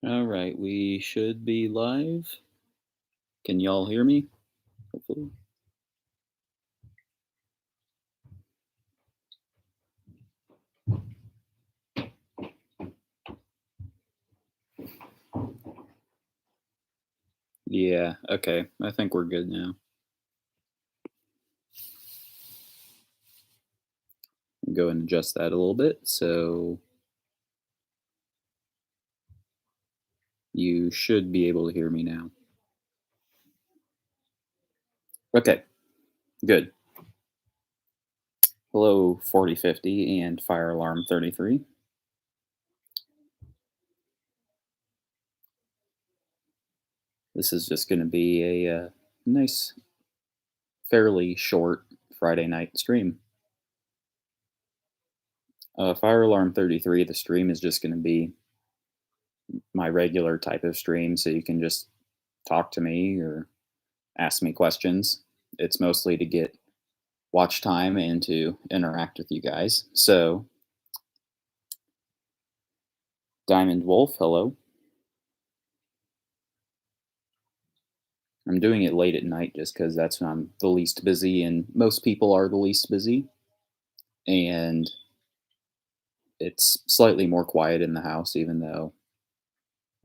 All right, we should be live. Can y'all hear me? Hopefully. Yeah, okay. I think we're good now. Go and adjust that a little bit so you should be able to hear me now. Okay, good. Hello, 4050 and fire alarm 33. This is just going to be a nice, fairly short Friday night stream. Fire alarm 33, the stream is just going to be my regular type of stream, so you can just talk to me or ask me questions. It's mostly to get watch time and to interact with you guys. So, Diamond Wolf, hello. I'm doing it late at night just because that's when I'm the least busy, and most people are the least busy. And it's slightly more quiet in the house, even though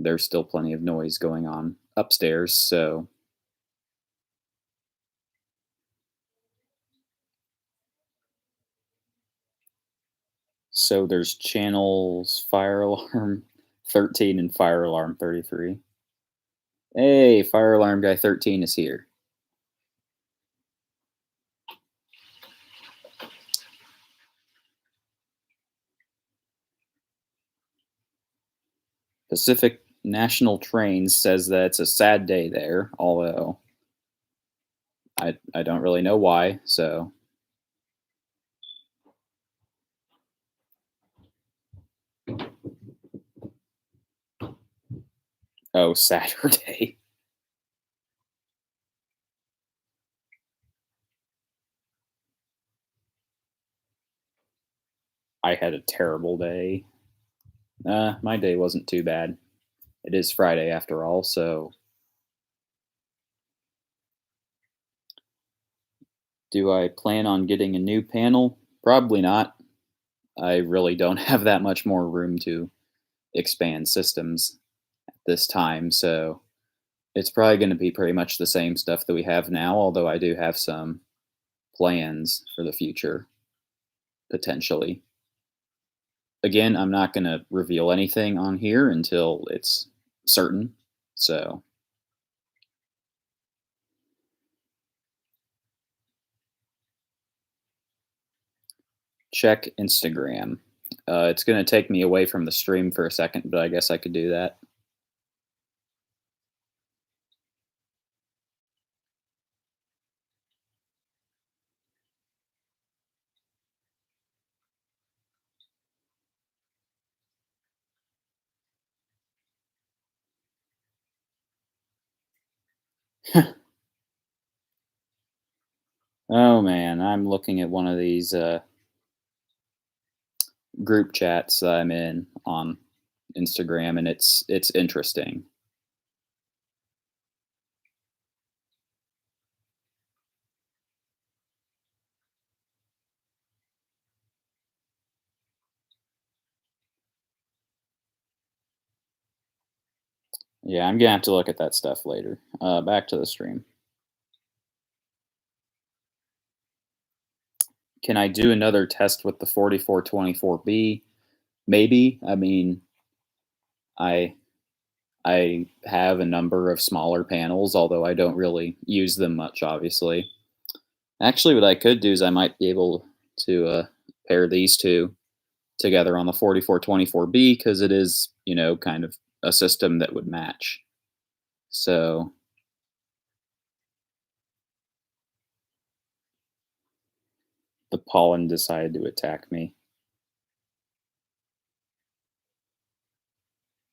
there's still plenty of noise going on upstairs. So there's channels Fire Alarm 13 and Fire Alarm 33. Hey, Fire Alarm Guy 13 is here. Pacific National Trains says that it's a sad day there, although I don't really know why. So, oh, Saturday. I had a terrible day. My day wasn't too bad. It is Friday after all, so do I plan on getting a new panel? Probably not. I really don't have that much more room to expand systems at this time, so it's probably going to be pretty much the same stuff that we have now, although I do have some plans for the future, potentially. Again, I'm not going to reveal anything on here until it's certain. So, check Instagram. It's going to take me away from the stream for a second, but I guess I could do that. Oh man, I'm looking at one of these group chats that I'm in on Instagram, and it's interesting. Yeah, I'm gonna have to look at that stuff later. Back to the stream. Can I do another test with the 4424B? Maybe. I mean, I I have a number of smaller panels, although I don't really use them much, obviously. Actually, what I could do is I might be able to pair these two together on the 4424B because it is, kind of a system that would match. So the pollen decided to attack me.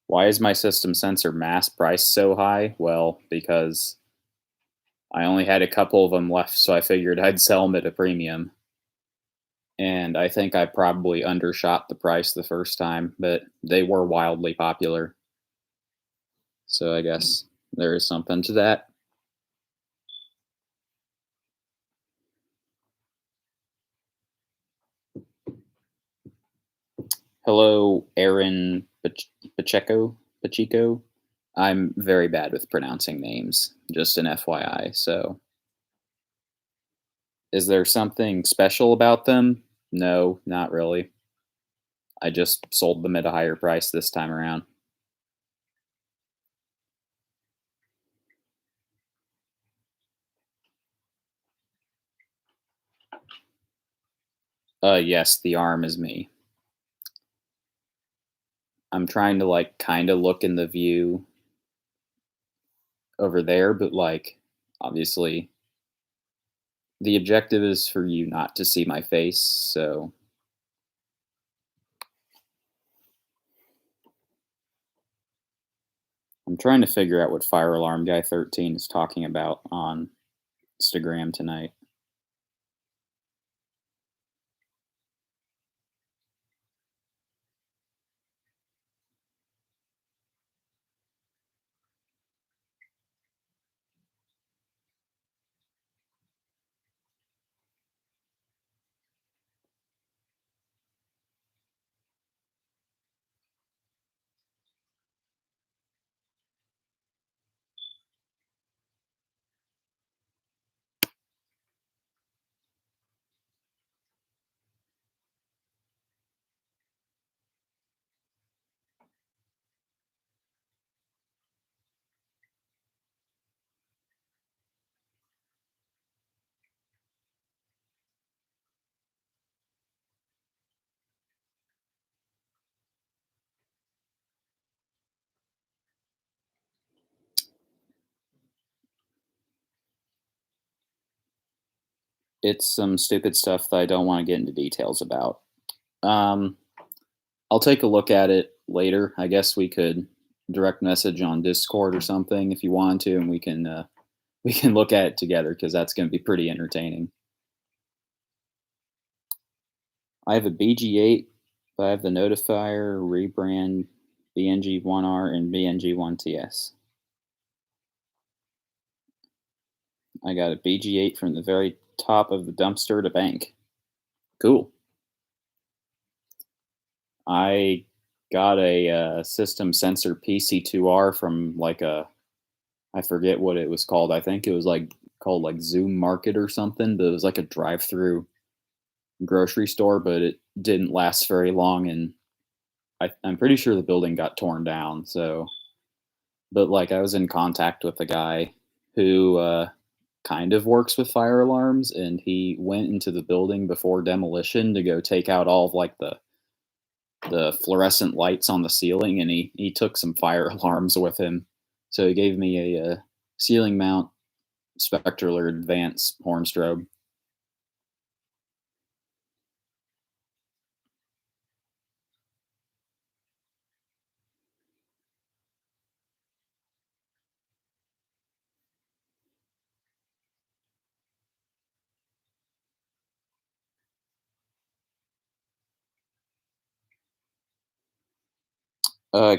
Why is my system sensor mass price so high? Well, because I only had a couple of them left, so I figured I'd sell them at a premium. And I think I probably undershot the price the first time, but they were wildly popular. So I guess there is something to that. Hello, Aaron Pacheco. I'm very bad with pronouncing names, just an FYI. So, is there something special about them? No, not really. I just sold them at a higher price this time around. Yes, the arm is me. I'm trying to like kind of look in the view over there, but like obviously the objective is for you not to see my face, so I'm trying to figure out what Fire Alarm Guy 13 is talking about on Instagram tonight. It's some stupid stuff that I don't want to get into details about. Um, I'll take a look at it later. I guess we could direct message on Discord or something if you want to, and we can look at it together because that's going to be pretty entertaining. I have a BG8, but I have the notifier, rebrand, BNG1R, and BNG1TS. I got a BG8 from the very top of the dumpster to bank. Cool. I got a system sensor PC2R from like I forget what it was called. I think it was like called like Zoom Market or something, but it was like a drive-through grocery store, but it didn't last very long, and I'm pretty sure the building got torn down. So, but like I was in contact with a guy who kind of works with fire alarms, and he went into the building before demolition to go take out all of like the fluorescent lights on the ceiling, and he took some fire alarms with him. So he gave me a ceiling mount spectral advanced horn strobe.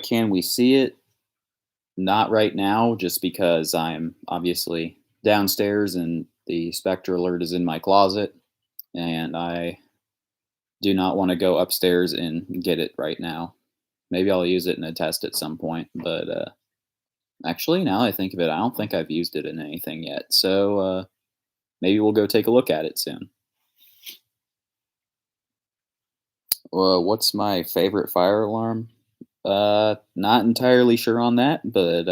Can we see it? Not right now, just because I'm obviously downstairs and the Spectre alert is in my closet, and I do not want to go upstairs and get it right now. Maybe I'll use it in a test at some point, but actually, now I think of it, I don't think I've used it in anything yet. So maybe we'll go take a look at it soon. What's my favorite fire alarm? Not entirely sure on that, but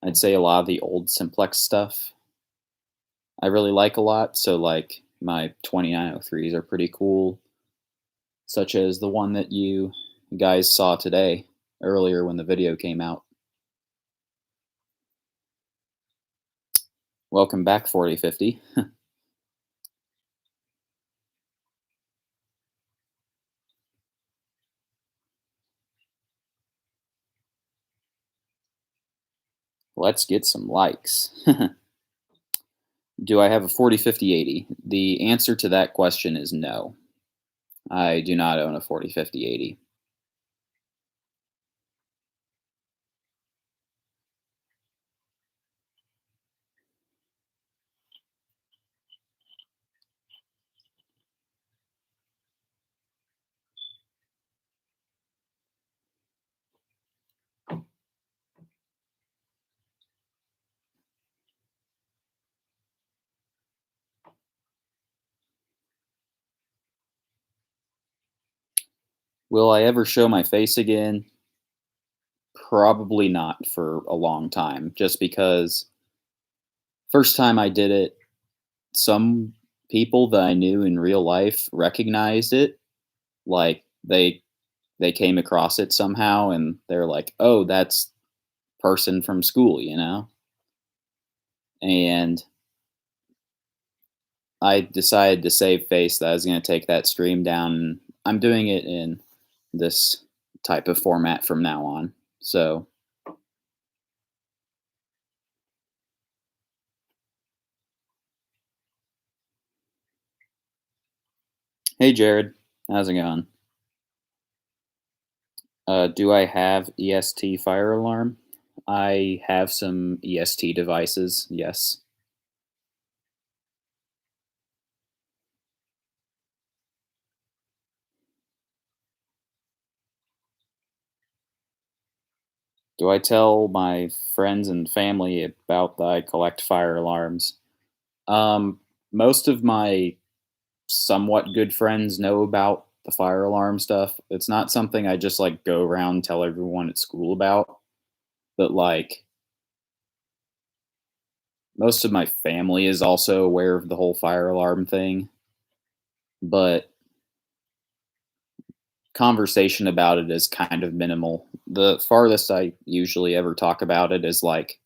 I'd say a lot of the old simplex stuff I really like a lot. So like my 2903s are pretty cool, such as the one that you guys saw today earlier when the video came out. Welcome back, 4050. Let's get some likes. Do I have a 405080? The answer to that question is no. I do not own a 405080. Will I ever show my face again? Probably not for a long time, just because first time I did it, some people that I knew in real life recognized it. Like they came across it somehow and they're like, "Oh, that's person from school." And I decided to save face that I was going to take that stream down. And I'm doing it in this type of format from now on. So, hey Jared, how's it going? Do I have EST fire alarm? I have some EST devices, yes. Do I tell my friends and family about that I collect fire alarms? Um, Most of my somewhat good friends know about the fire alarm stuff. It's not something I just like go around and tell everyone at school about, but like most of my family is also aware of the whole fire alarm thing, but conversation about it is kind of minimal. The farthest I usually ever talk about it is like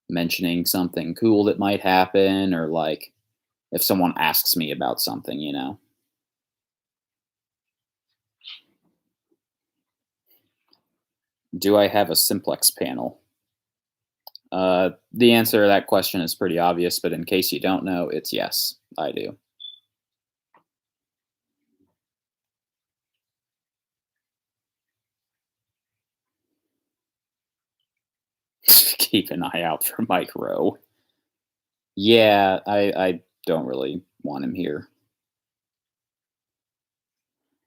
mentioning something cool that might happen or like if someone asks me about something. Do I have a simplex panel? The answer to that question is pretty obvious, but in case you don't know, it's yes, I do. Keep an eye out for Mike Rowe. Yeah, I don't really want him here.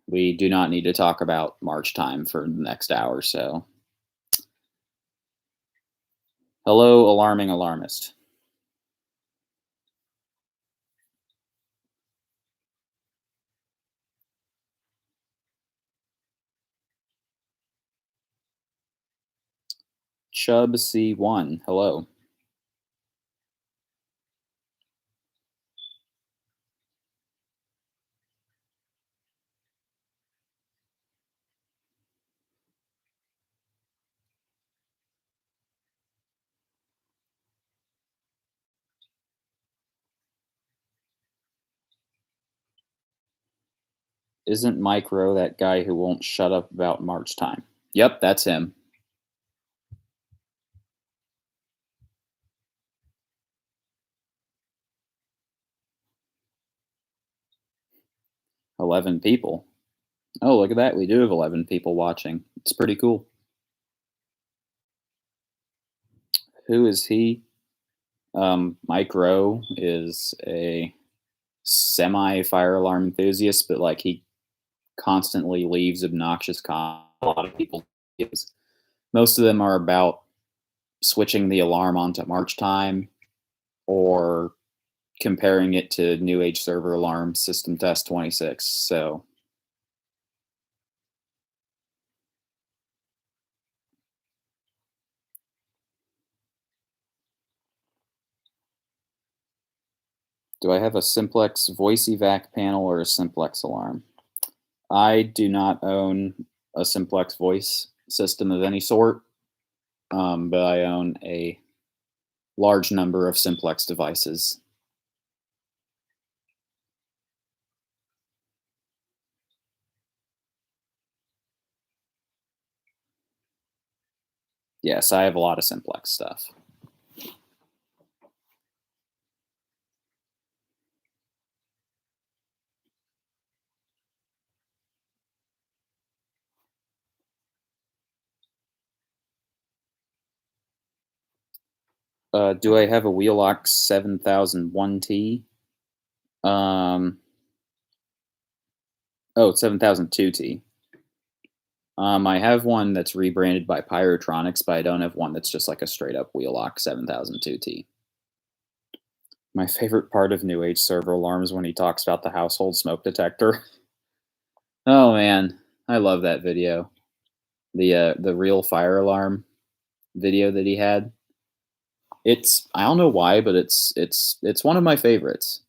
We do not need to talk about March time for the next hour, so. Hello, alarming alarmist. Chub C1, hello. Isn't Mike Rowe that guy who won't shut up about March time? Yep, that's him. 11 people. Oh, look at that. We do have 11 people watching. It's pretty cool. Who is he? Mike Rowe is a semi fire alarm enthusiast, but like he constantly leaves obnoxious comments. A lot of people gives. Most of them are about switching the alarm onto March time or comparing it to New Age server alarm system test 26. So, do I have a simplex voice evac panel or a simplex alarm? I do not own a simplex voice system of any sort, but I own a large number of simplex devices. Yes, I have a lot of simplex stuff. Do I have a Wheelock 7001T? Um, oh, 7002T. I have one that's rebranded by Pyrotronics, but I don't have one that's just like a straight up Wheelock 7002T. My favorite part of New Age server alarms when he talks about the household smoke detector. Oh man. I love that video. The real fire alarm video that he had. It's I don't know why, but it's one of my favorites.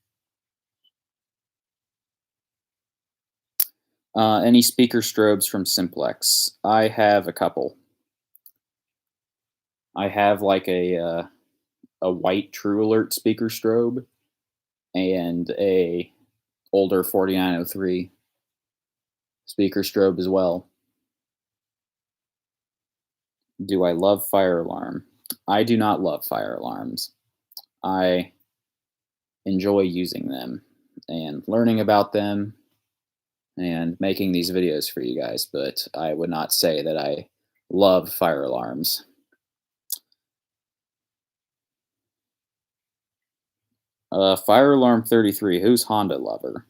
Any speaker strobes from Simplex? I have a couple. I have like a white True Alert speaker strobe and a older 4903 speaker strobe as well. Do I love fire alarm? I do not love fire alarms. I enjoy using them and learning about them and making these videos for you guys, but I would not say that I love fire alarms. Fire Alarm 33, who's Honda lover?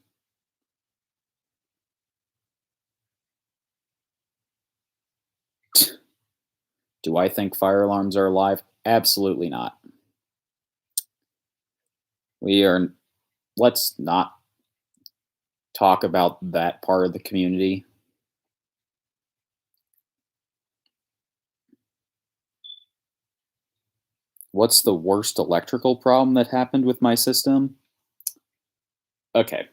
Do I think fire alarms are alive? Absolutely not. We are, let's not talk about that part of the community. What's the worst electrical problem that happened with my system? Okay,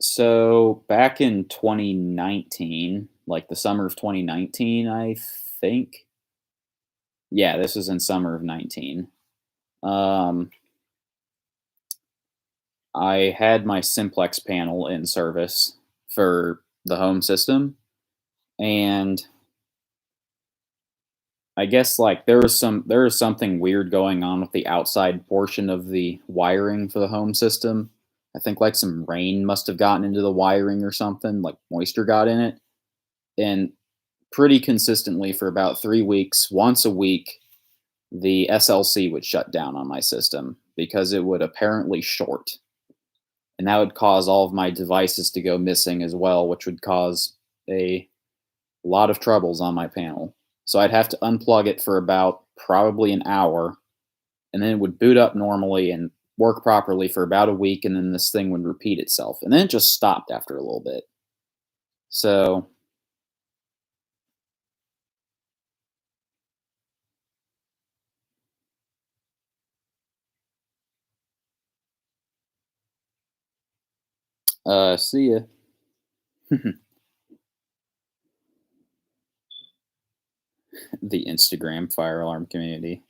so back in 2019, like the summer of 2019, I think. Yeah, this was in summer of 19. Um, I had my simplex panel in service for the home system, and I guess like there was something weird going on with the outside portion of the wiring for the home system. I think like some rain must have gotten into the wiring or something, like moisture got in it. And pretty consistently for about 3 weeks, once a week, the SLC would shut down on my system because it would apparently short. And that would cause all of my devices to go missing as well, which would cause a lot of troubles on my panel. So I'd have to unplug it for about probably an hour, and then it would boot up normally and work properly for about a week, and then this thing would repeat itself. And then it just stopped after a little bit. So, see ya. The Instagram fire alarm community.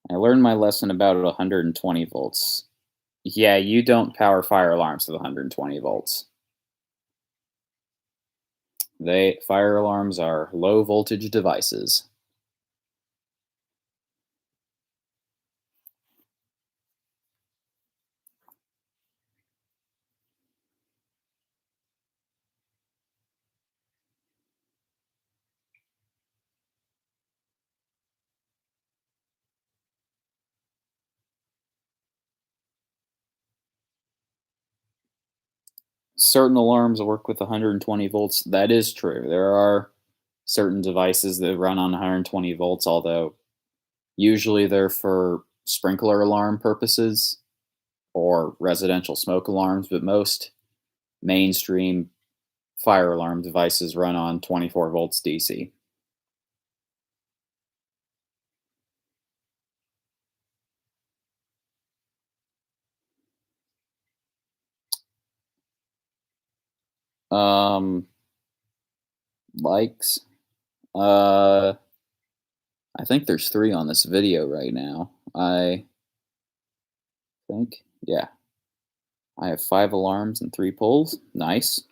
I learned my lesson about 120 volts. Yeah, you don't power fire alarms with 120 volts. They fire alarms are low voltage devices. Certain alarms work with 120 volts. That is true. There are certain devices that run on 120 volts, although usually they're for sprinkler alarm purposes or residential smoke alarms, but most mainstream fire alarm devices run on 24 volts DC. Um, likes. Uh, I think there's 3 on this video right now. I think, yeah. I have 5 alarms and 3 pulls. Nice.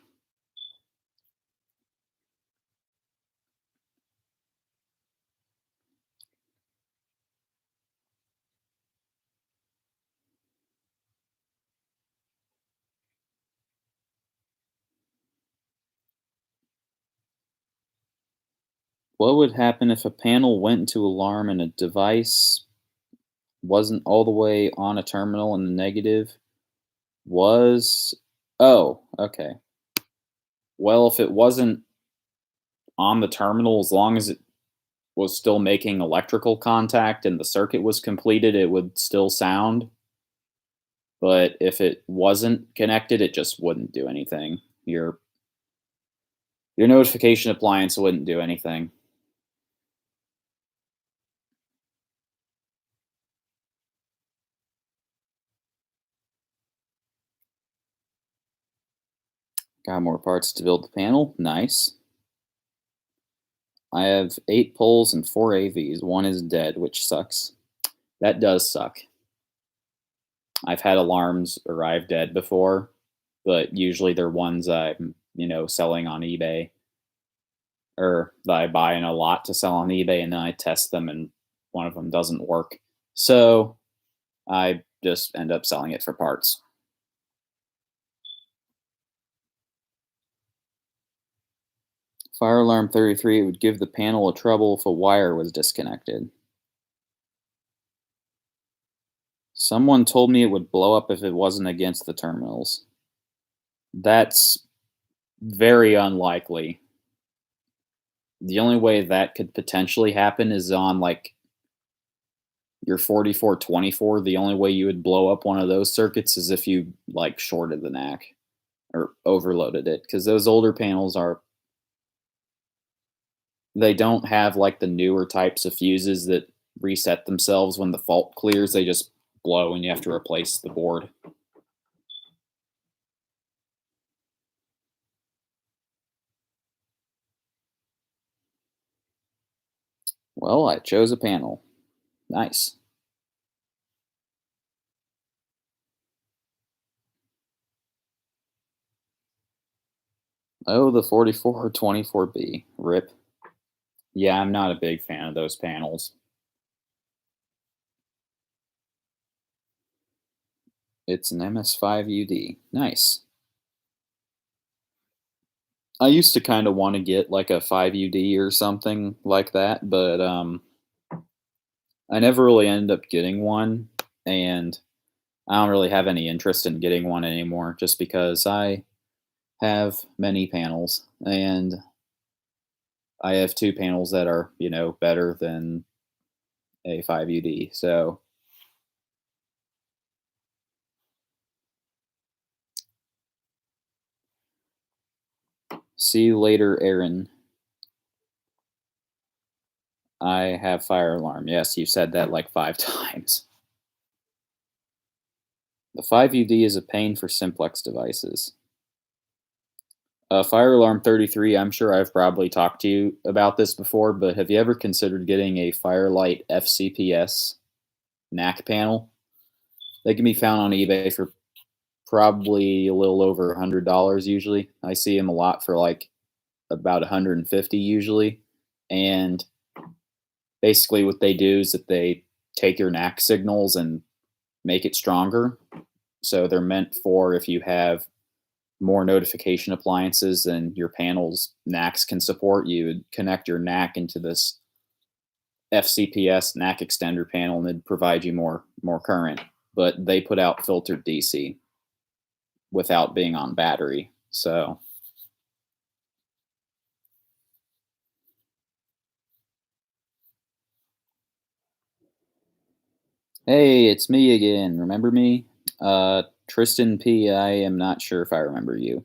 What would happen if a panel went into alarm and a device wasn't all the way on a terminal and the negative was. Oh, okay. Well, if it wasn't on the terminal, as long as it was still making electrical contact and the circuit was completed, it would still sound. But if it wasn't connected, it just wouldn't do anything. Your Your notification appliance wouldn't do anything. Got more parts to build the panel. Nice. I have 8 poles and 4 AVs. One is dead, which sucks. That does suck. I've had alarms arrive dead before, but usually they're ones I'm selling on eBay or that I buy in a lot to sell on eBay and then I test them and one of them doesn't work. So I just end up selling it for parts. Fire alarm 33 would give the panel a trouble if a wire was disconnected. Someone told me it would blow up if it wasn't against the terminals. That's very unlikely. The only way that could potentially happen is on like your 4424. The only way you would blow up one of those circuits is if you like shorted the NAC or overloaded it because those older panels are they don't have like the newer types of fuses that reset themselves when the fault clears. They just blow and you have to replace the board. Well, I chose a panel. Nice. Oh, the 4424B. Rip. Yeah, I'm not a big fan of those panels. It's an MS5UD. Nice. I used to kind of want to get like a 5UD or something like that, but I never really ended up getting one, and I don't really have any interest in getting one anymore just because I have many panels and I have two panels that are better than a 5UD. So, see you later, Aaron. I have fire alarm. Yes, you said that like 5 times. The 5UD is a pain for simplex devices. Fire Alarm 33, I'm sure I've probably talked to you about this before, but have you ever considered getting a Firelight FCPS NAC panel? They can be found on eBay for probably a little over $100 usually. I see them a lot for like about 150 usually. And basically what they do is that they take your NAC signals and make it stronger. So they're meant for if you have more notification appliances than your panel's NACs can support, you would connect your NAC into this FCPS NAC extender panel and it'd provide you more current. But they put out filtered DC without being on battery. So hey, it's me again. Remember me? Tristan P. I am not sure if I remember you.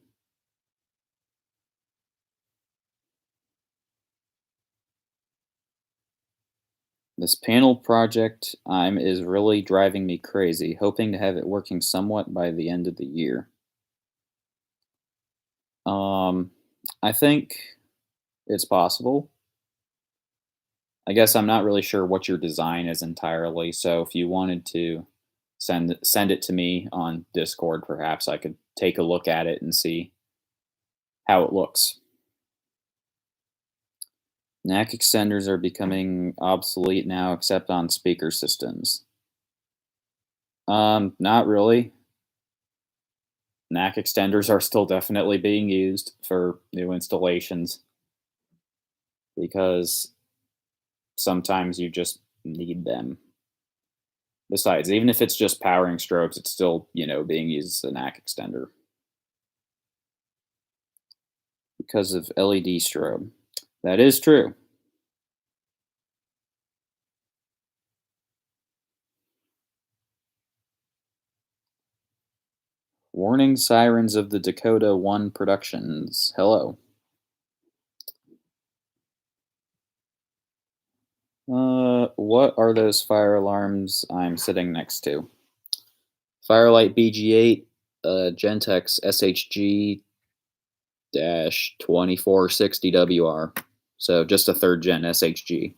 This panel project I'm is really driving me crazy, hoping to have it working somewhat by the end of the year. Um, I think it's possible. I guess I'm not really sure what your design is entirely, so if you wanted to send it to me on Discord, perhaps I could take a look at it and see how it looks. NAC extenders are becoming obsolete now, except on speaker systems. Not really. NAC extenders are still definitely being used for new installations because sometimes you just need them. Besides, even if it's just powering strobes, it's still being used as a NAC extender because of LED strobe. That is true. Warning sirens of the Dakota 1 productions. Hello. What are those fire alarms I'm sitting next to? Firelight BG8, Gentex SHG 2460 WR. So just a third gen SHG.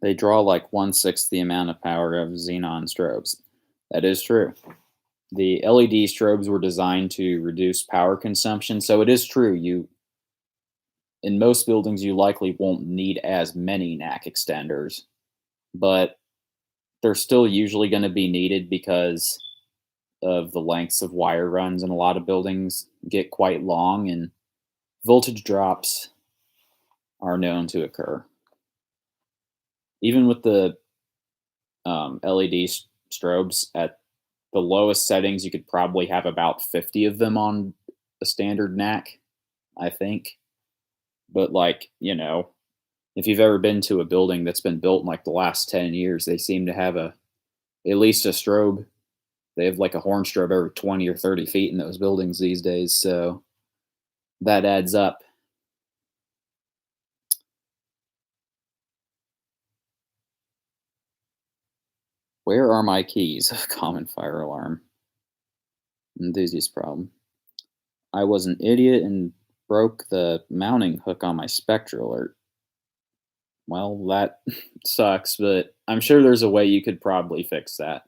They draw like one-sixth the amount of power of xenon strobes. That is true. The LED strobes were designed to reduce power consumption, so it is true. You in most buildings you likely won't need as many NAC extenders, but they're still usually going to be needed because of the lengths of wire runs in a lot of buildings get quite long and voltage drops are known to occur. Even with the LED strobes at the lowest settings, you could probably have about 50 of them on a standard NAC, I think. But, like, if you've ever been to a building that's been built in like the last 10 years, they seem to have at least a strobe. They have like a horn strobe every 20 or 30 feet in those buildings these days. So that adds up. Where are my keys? Common fire alarm. Enthusiast problem. I was an idiot and broke the mounting hook on my Spectre alert. Well, that sucks, but I'm sure there's a way you could probably fix that.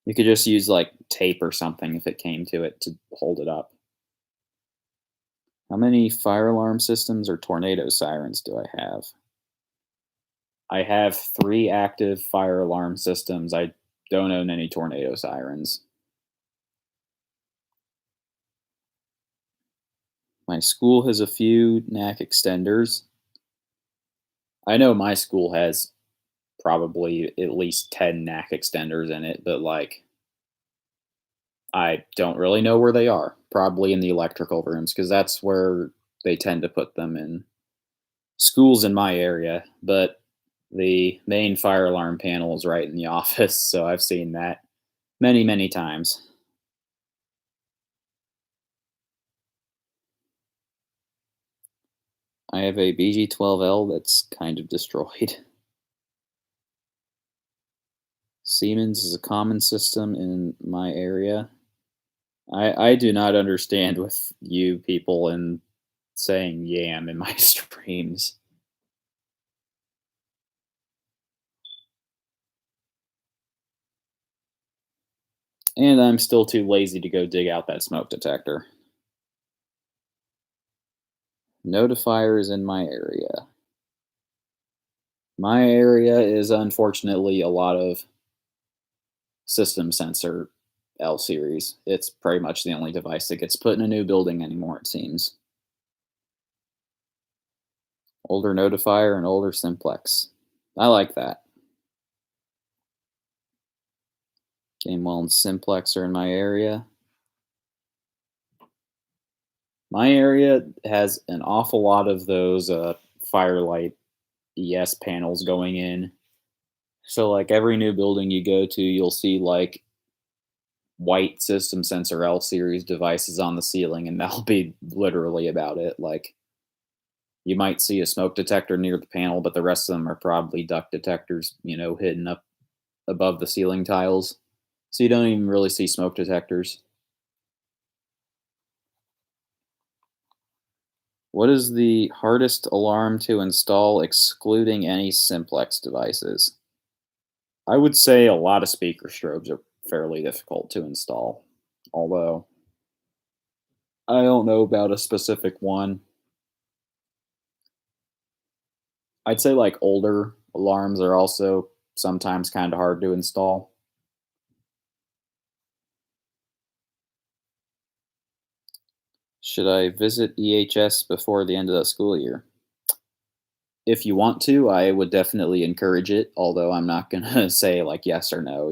You could just use like tape or something if it came to it to hold it up. How many fire alarm systems or tornado sirens do I have? I have 3 active fire alarm systems. I don't own any tornado sirens. My school has a few NAC extenders. I know my school has probably at least 10 NAC extenders in it, but like I don't really know where they are. Probably in the electrical rooms because that's where they tend to put them in schools in my area. But the main fire alarm panel is right in the office, so I've seen that many, many times. I have a BG12L that's kind of destroyed. Siemens is a common system in my area. I do not understand with you people and saying yam in my streams. And I'm still too lazy to go dig out that smoke detector. Notifiers in my area. My area is unfortunately a lot of system sensor L series. It's pretty much the only device that gets put in a new building anymore, it seems. Older notifier and older simplex. I like that. Gamewell and simplex are in my area. My area has an awful lot of those Firelight ES panels going in. So, like every new building you go to, you'll see like white system sensor L series devices on the ceiling, and that'll be literally about it. Like, you might see a smoke detector near the panel, but the rest of them are probably duct detectors, hidden up above the ceiling tiles. So, you don't even really see smoke detectors. What is the hardest alarm to install, excluding any simplex devices? I would say a lot of speaker strobes are fairly difficult to install, although I don't know about a specific one. I'd say like older alarms are also sometimes kind of hard to install. Should I visit EHS before the end of the school year? If you want to, I would definitely encourage it, although I'm not going to say like yes or no.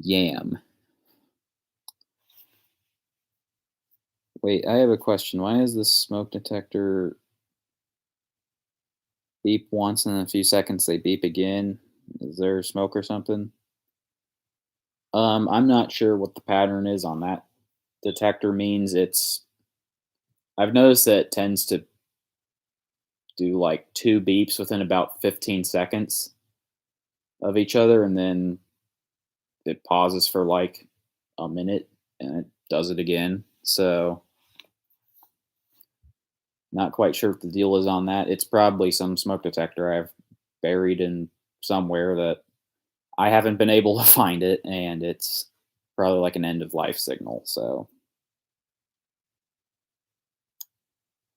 Yam. Wait, I have a question. Why is this smoke detector Beep once and in a few seconds they beep again. Is there smoke or something? I'm not sure what the pattern is on that detector means. I've noticed that it tends to do like two beeps within about 15 seconds of each other, and then it pauses for like a minute and it does it again. So, not quite sure what the deal is on that. It's probably some smoke detector I've buried in somewhere that I haven't been able to find it, and it's probably like an end of life signal. So,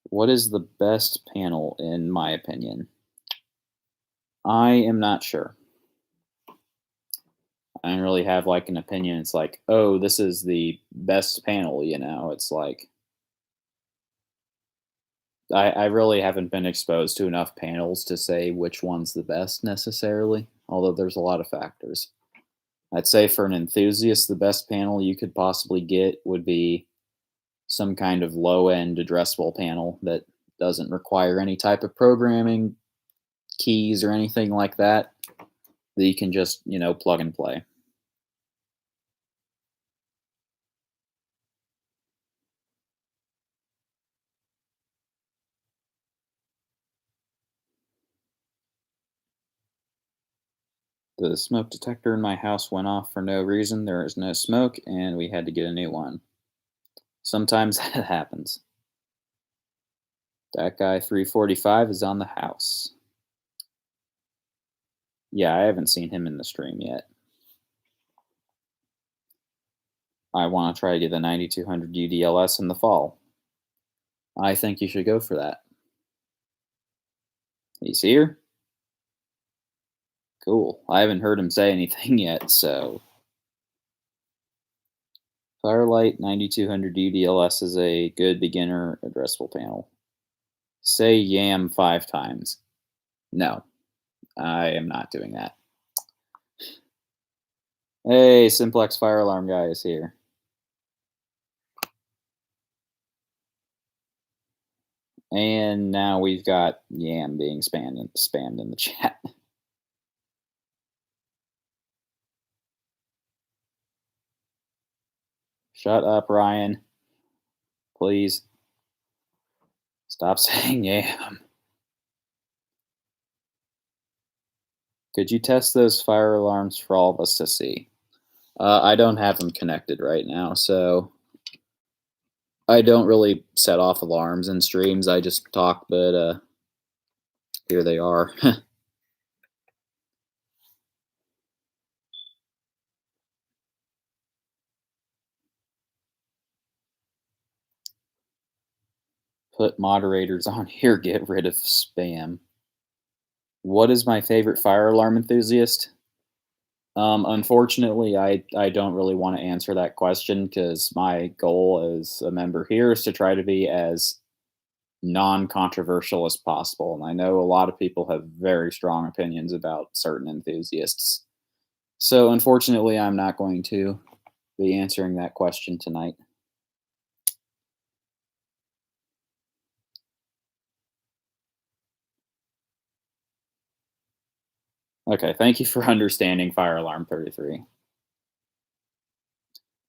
what is the best panel in my opinion? I am not sure. I don't really have like an opinion. It's like, oh, this is the best panel. It's like I really haven't been exposed to enough panels to say which one's the best necessarily, although there's a lot of factors. I'd say for an enthusiast, the best panel you could possibly get would be some kind of low end addressable panel that doesn't require any type of programming keys or anything like that, that you can just plug and play. The smoke detector in my house went off for no reason. There was no smoke, and we had to get a new one. Sometimes that happens. That guy 345 is on the house. Yeah, I haven't seen him in the stream yet. I want to try to get the 9200 UDLS in the fall. I think you should go for that. He's here? Cool. I haven't heard him say anything yet, so. Firelight 9200 UDLS is a good beginner addressable panel. Say YAM 5 times. No, I am not doing that. Hey, Simplex Fire Alarm guy is here. And now we've got Yam being spammed in the chat. Shut up, Ryan. Please. Stop saying Yam. Could you test those fire alarms for all of us to see? I don't have them connected right now, so I don't really set off alarms in streams. I just talk, but here they are. Put moderators on here, get rid of spam. What is my favorite fire alarm enthusiast? Unfortunately, I don't really want to answer that question because my goal as a member here is to try to be as non-controversial as possible. And I know a lot of people have very strong opinions about certain enthusiasts. So unfortunately, I'm not going to be answering that question tonight. Okay, thank you for understanding Fire Alarm 33.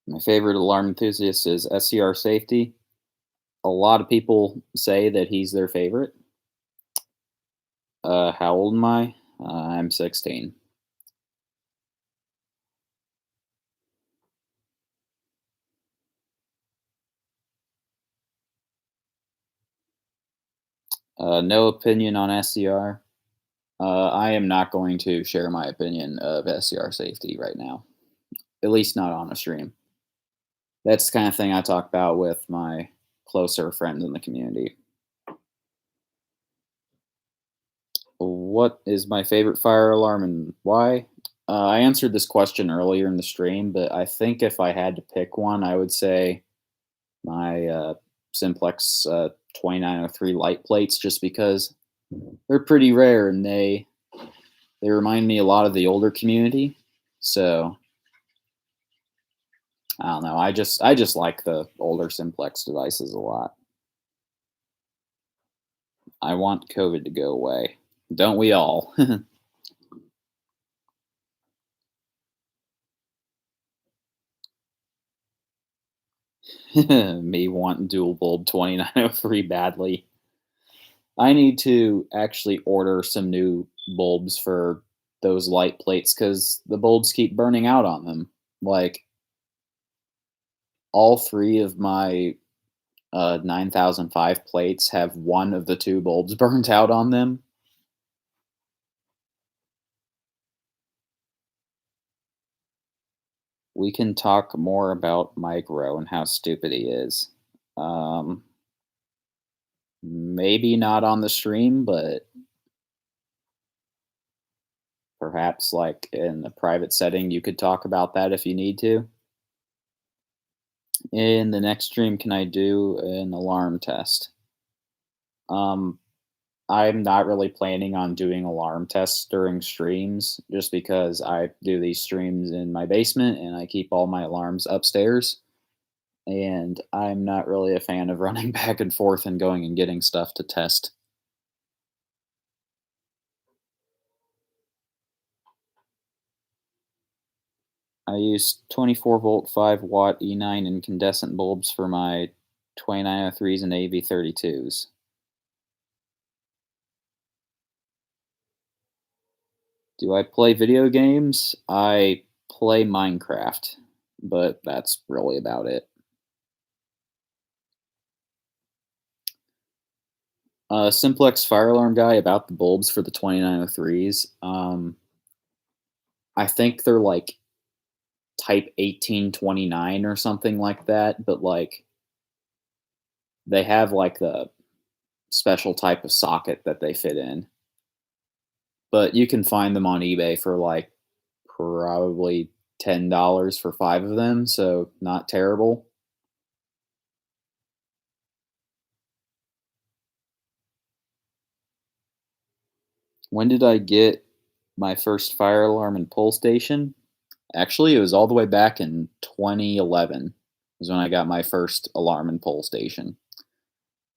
My favorite alarm enthusiast is SCR Safety. A lot of people say that he's their favorite. How old am I? I'm 16. No opinion on SCR. I am not going to share my opinion of SCR Safety right now, at least not on a stream. That's the kind of thing I talk about with my closer friends in the community. What is my favorite fire alarm and why? I answered this question earlier in the stream, but I think if I had to pick one, I would say my Simplex 2903 light plates, just because they're pretty rare and they remind me a lot of the older community. So I don't know. I just like the older Simplex devices a lot. I want COVID to go away. Don't we all? Me wanting dual bulb 2903 badly. I need to actually order some new bulbs for those light plates because the bulbs keep burning out on them. Like, all three of my 9005 plates have one of the two bulbs burnt out on them. We can talk more about Micro and how stupid he is. Um, Maybe not on the stream, but perhaps like in a private setting, you could talk about that if you need to. In the next stream, can I do an alarm test? Um, I'm not really planning on doing alarm tests during streams just because I do these streams in my basement and I keep all my alarms upstairs. And I'm not really a fan of running back and forth and going and getting stuff to test. I use 24-volt 5-watt E9 incandescent bulbs for my 2903s and AV32s. Do I play video games? I play Minecraft, but that's really about it. Simplex fire alarm guy about the bulbs for the 2903s. I think they're like type 1829 or something like that, but like they have like the special type of socket that they fit in. But you can find them on eBay for like probably $10 for five of them, so not terrible. When did I get my first fire alarm and pull station? Actually, it was all the way back in 2011 was when I got my first alarm and pull station.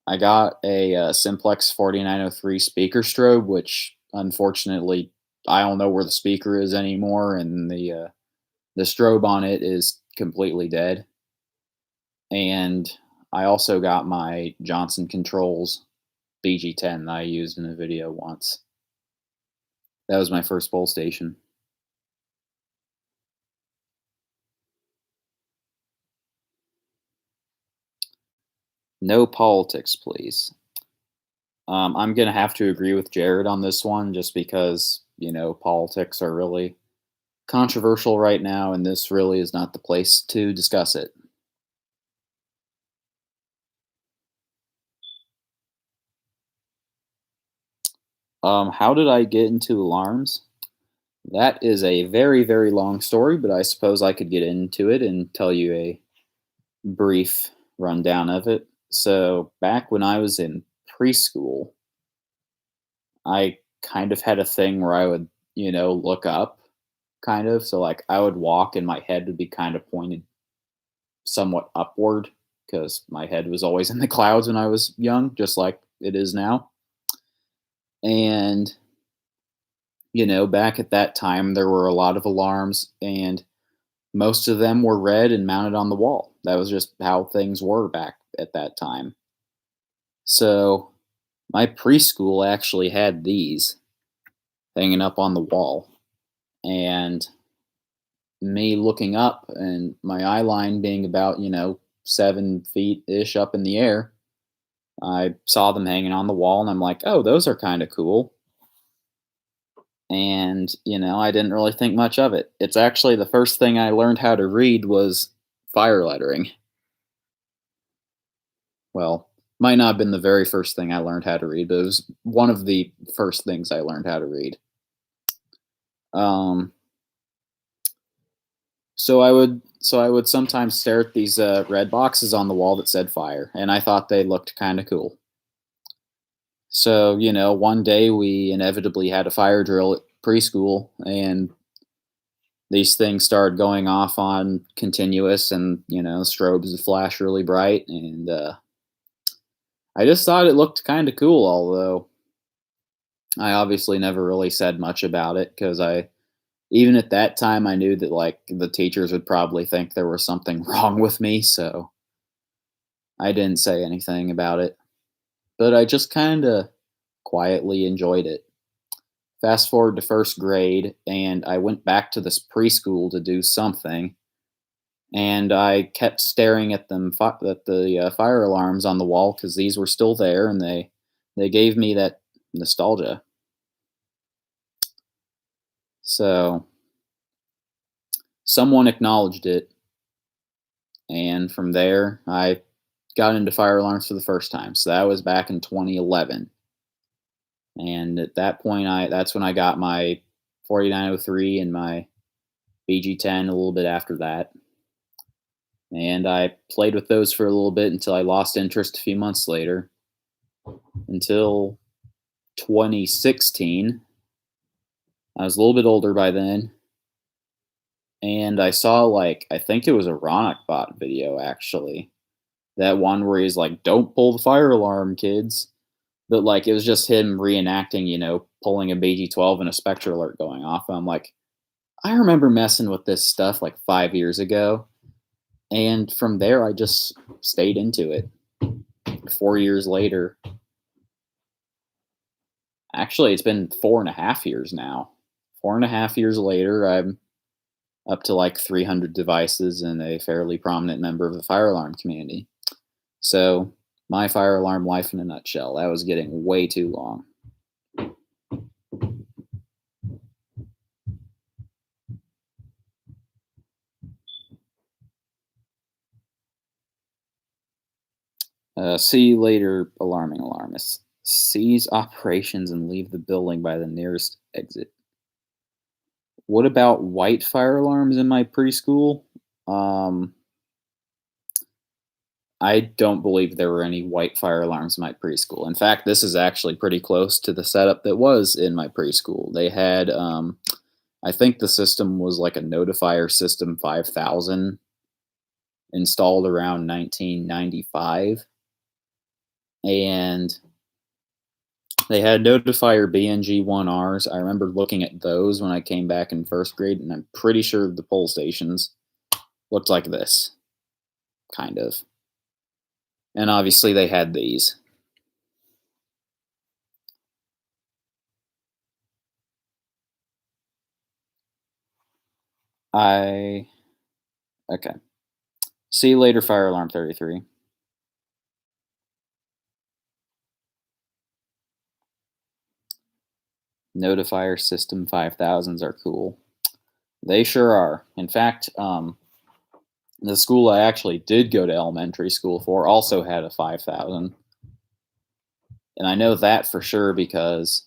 I got a Simplex 4903 speaker strobe, which unfortunately I don't know where the speaker is anymore, and the strobe on it is completely dead. And I also got my Johnson Controls BG10 that I used in a video once. That was my first pull station. No politics, please. I'm gonna have to agree with Jared on this one, just because politics are really controversial right now, and this really is not the place to discuss it. How did I get into alarms? That is a very, very long story, but I suppose I could get into it and tell you a brief rundown of it. So, back when I was in preschool, I kind of had a thing where I would, look up, kind of. So, like, I would walk and my head would be kind of pointed somewhat upward because my head was always in the clouds when I was young, just like it is now. And, back at that time, there were a lot of alarms, and most of them were red and mounted on the wall. That was just how things were back at that time. So, my preschool actually had these hanging up on the wall. And me looking up and my eye line being about, 7 feet ish up in the air, I saw them hanging on the wall and I'm like, oh, those are kind of cool. And, I didn't really think much of it. It's actually the first thing I learned how to read was fire lettering. Well, might not have been the very first thing I learned how to read, but it was one of the first things I learned how to read. Um, so I would sometimes stare at these red boxes on the wall that said fire, and I thought they looked kind of cool. So one day we inevitably had a fire drill at preschool, and these things started going off on continuous, and strobes would flash really bright, and I just thought it looked kind of cool, although I obviously never really said much about it because even at that time, I knew that like the teachers would probably think there was something wrong with me, so I didn't say anything about it. But I just kind of quietly enjoyed it. Fast forward to first grade, and I went back to this preschool to do something, and I kept staring at at the fire alarms on the wall because these were still there, and they gave me that nostalgia. So someone acknowledged it, and from there I got into fire alarms for the first time. So that was back in 2011, and at that point, I that's when I got my 4903 and my BG10 a little bit after that. And I played with those for a little bit until I lost interest a few months later. Until 2016, I was a little bit older by then, and I saw like I think it was a Ronak video actually. That one where he's like, "Don't pull the fire alarm, kids." But like it was just him reenacting, pulling a BG12 and a Spectre alert going off. And I'm like, I remember messing with this stuff like 5 years ago, and from there I just stayed into it. 4 years later, actually, it's been 4.5 years now. 4.5 years later, I'm up to like 300 devices and a fairly prominent member of the fire alarm community. So, my fire alarm life in a nutshell. That was getting way too long. See you later, alarming alarmist. Cease operations and leave the building by the nearest exit. What about white fire alarms in my preschool? Um, I don't believe there were any white fire alarms in my preschool. In fact, this is actually pretty close to the setup that was in my preschool. They had, I think the system was like a Notifier System 5000 installed around 1995. And they had Notifier BNG1Rs. I remember looking at those when I came back in first grade, and I'm pretty sure the pole stations looked like this, kind of. And obviously they had these. I Okay. See you later, Fire Alarm 33. Notifier System 5000s are cool. They sure are. In fact, the school I actually did go to elementary school for also had a 5000. And I know that for sure because,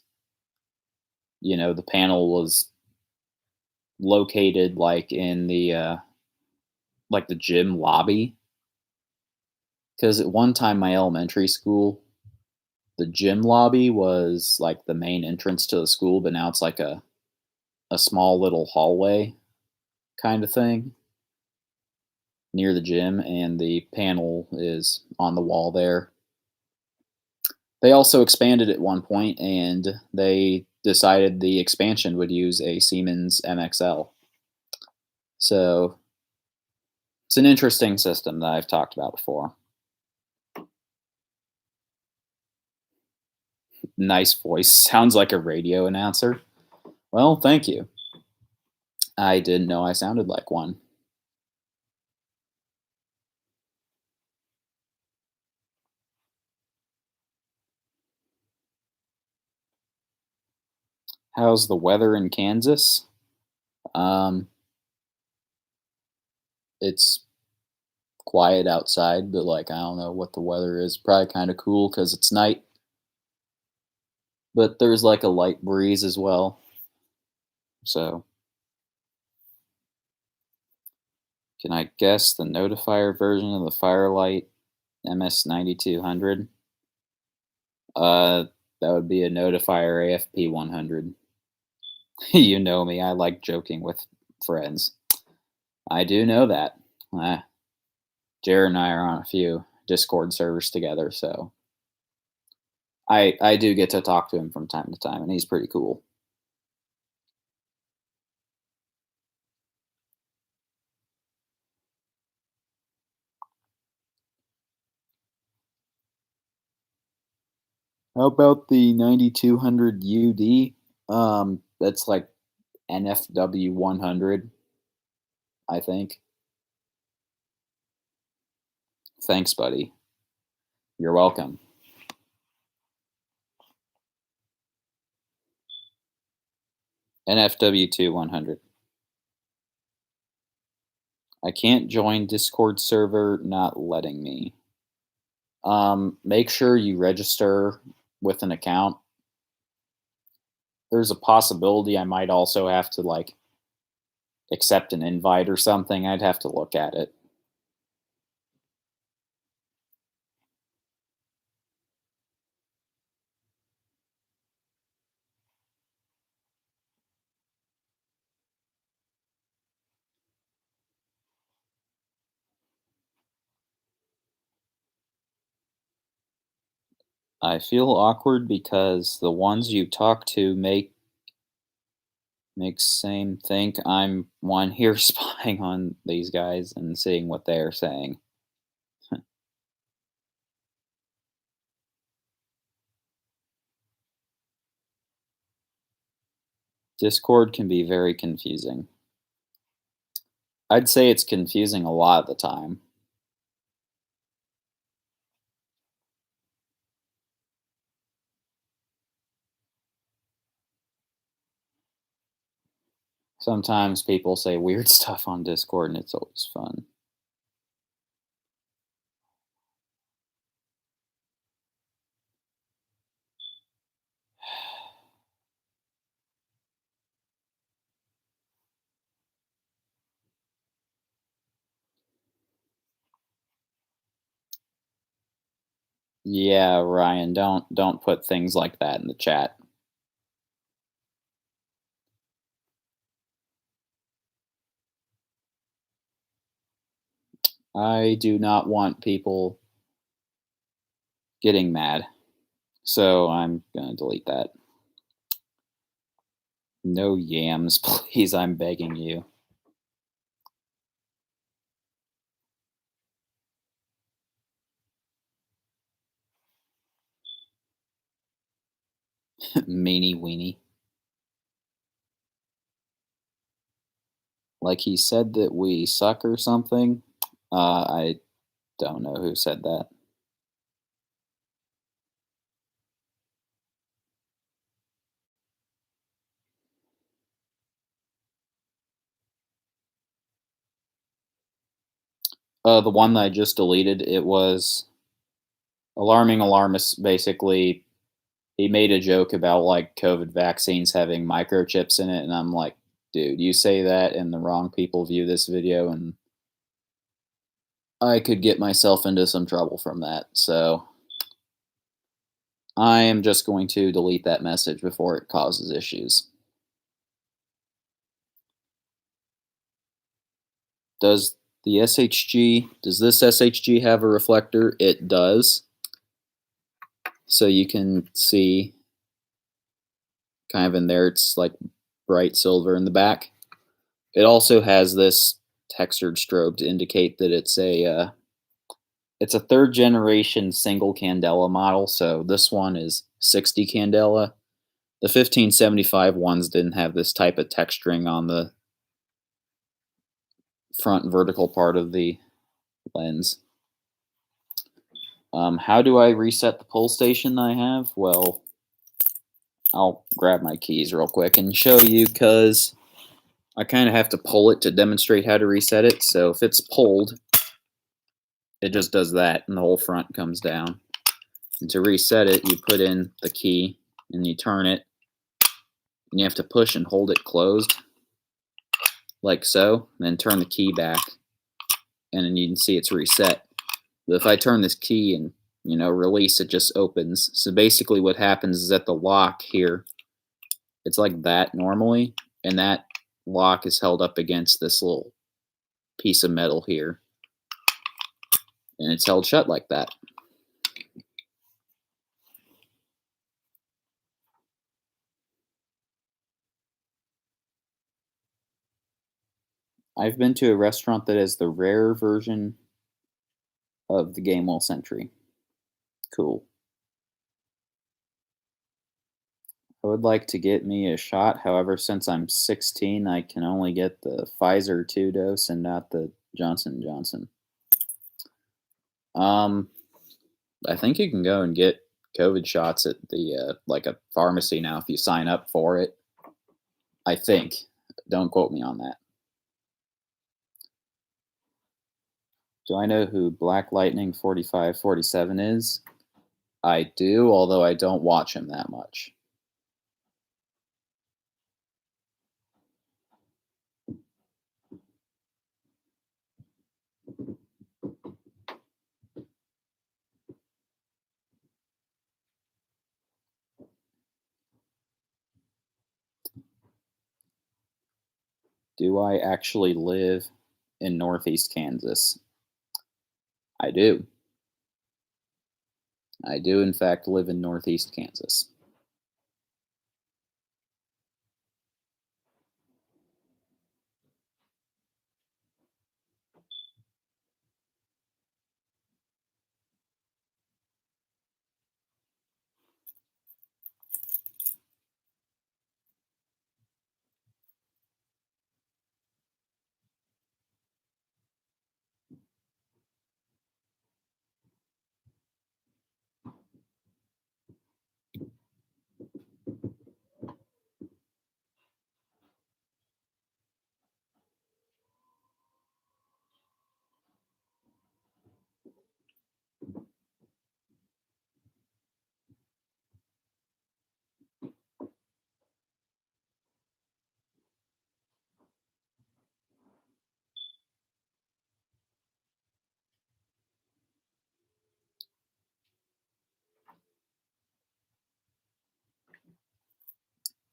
the panel was located like in the gym lobby. Because at one time, my elementary school, the gym lobby was like the main entrance to the school, but now it's like a small little hallway kind of thing near the gym, and the panel is on the wall there. They also expanded at one point, and they decided the expansion would use a Siemens MXL. So it's an interesting system that I've talked about before. Nice voice. Sounds like a radio announcer. Well, thank you. I didn't know I sounded like one. How's the weather in Kansas? Um, it's quiet outside, but like I don't know what the weather is. Probably kind of cool because it's night, but there's like a light breeze as well. So, can I guess the notifier version of the Firelight MS9200? Uh, that would be a notifier AFP 100. You know me, I like joking with friends. I do know that. Jared and I are on a few Discord servers together, so I do get to talk to him from time to time, and he's pretty cool. How about the 9200 UD? That's like NFW 100, I think. Thanks, buddy. You're welcome. NFW 100. I can't join Discord server, not letting me. Make sure you register with an account. There's a possibility I might also have to like accept an invite or something. I'd have to look at it. I feel awkward because the ones you talk to make same think I'm one here spying on these guys and seeing what they're saying. Discord can be very confusing. I'd say it's confusing a lot of the time. Sometimes people say weird stuff on Discord and it's always fun. Yeah, Ryan, don't put things like that in the chat. I do not want people getting mad. So I'm going to delete that. No yams, please, I'm begging you. Meanie weenie. Like he said that we suck or something. I don't know who said that. The one that I just deleted, it was alarming alarmist. Basically, he made a joke about like COVID vaccines having microchips in it, and I'm like, dude, you say that, and the wrong people view this video, and I could get myself into some trouble from that. So I am just going to delete that message before it causes issues. Does does this SHG have a reflector? It does. So you can see kind of in there, it's like bright silver in the back. It also has this textured strobe to indicate that it's a third generation single candela model. So this one is 60 candela. The 1575 ones didn't have this type of texturing on the front vertical part of the lens. How do I reset the pull station I have? Well, I'll grab my keys real quick and show you because I kind of have to pull it to demonstrate how to reset it. So if it's pulled, it just does that and the whole front comes down. And to reset it, you put in the key and you turn it. And you have to push and hold it closed like so, and then turn the key back. And then you can see it's reset. But if I turn this key and release, it just opens. So basically what happens is that the lock here, it's like that normally, and that lock is held up against this little piece of metal here. And it's held shut like that. I've been to a restaurant that is the rare version of the Gamewell Sentry. Cool. I would like to get me a shot. However, since I'm 16, I can only get the Pfizer 2 dose and not the Johnson& Johnson. Um, I think you can go and get COVID shots at the like a pharmacy now if you sign up for it. I think. Don't quote me on that. Do I know who Black Lightning 4547 is? I do, although I don't watch him that much. Do I actually live in Northeast Kansas? I do. I do, in fact, live in Northeast Kansas.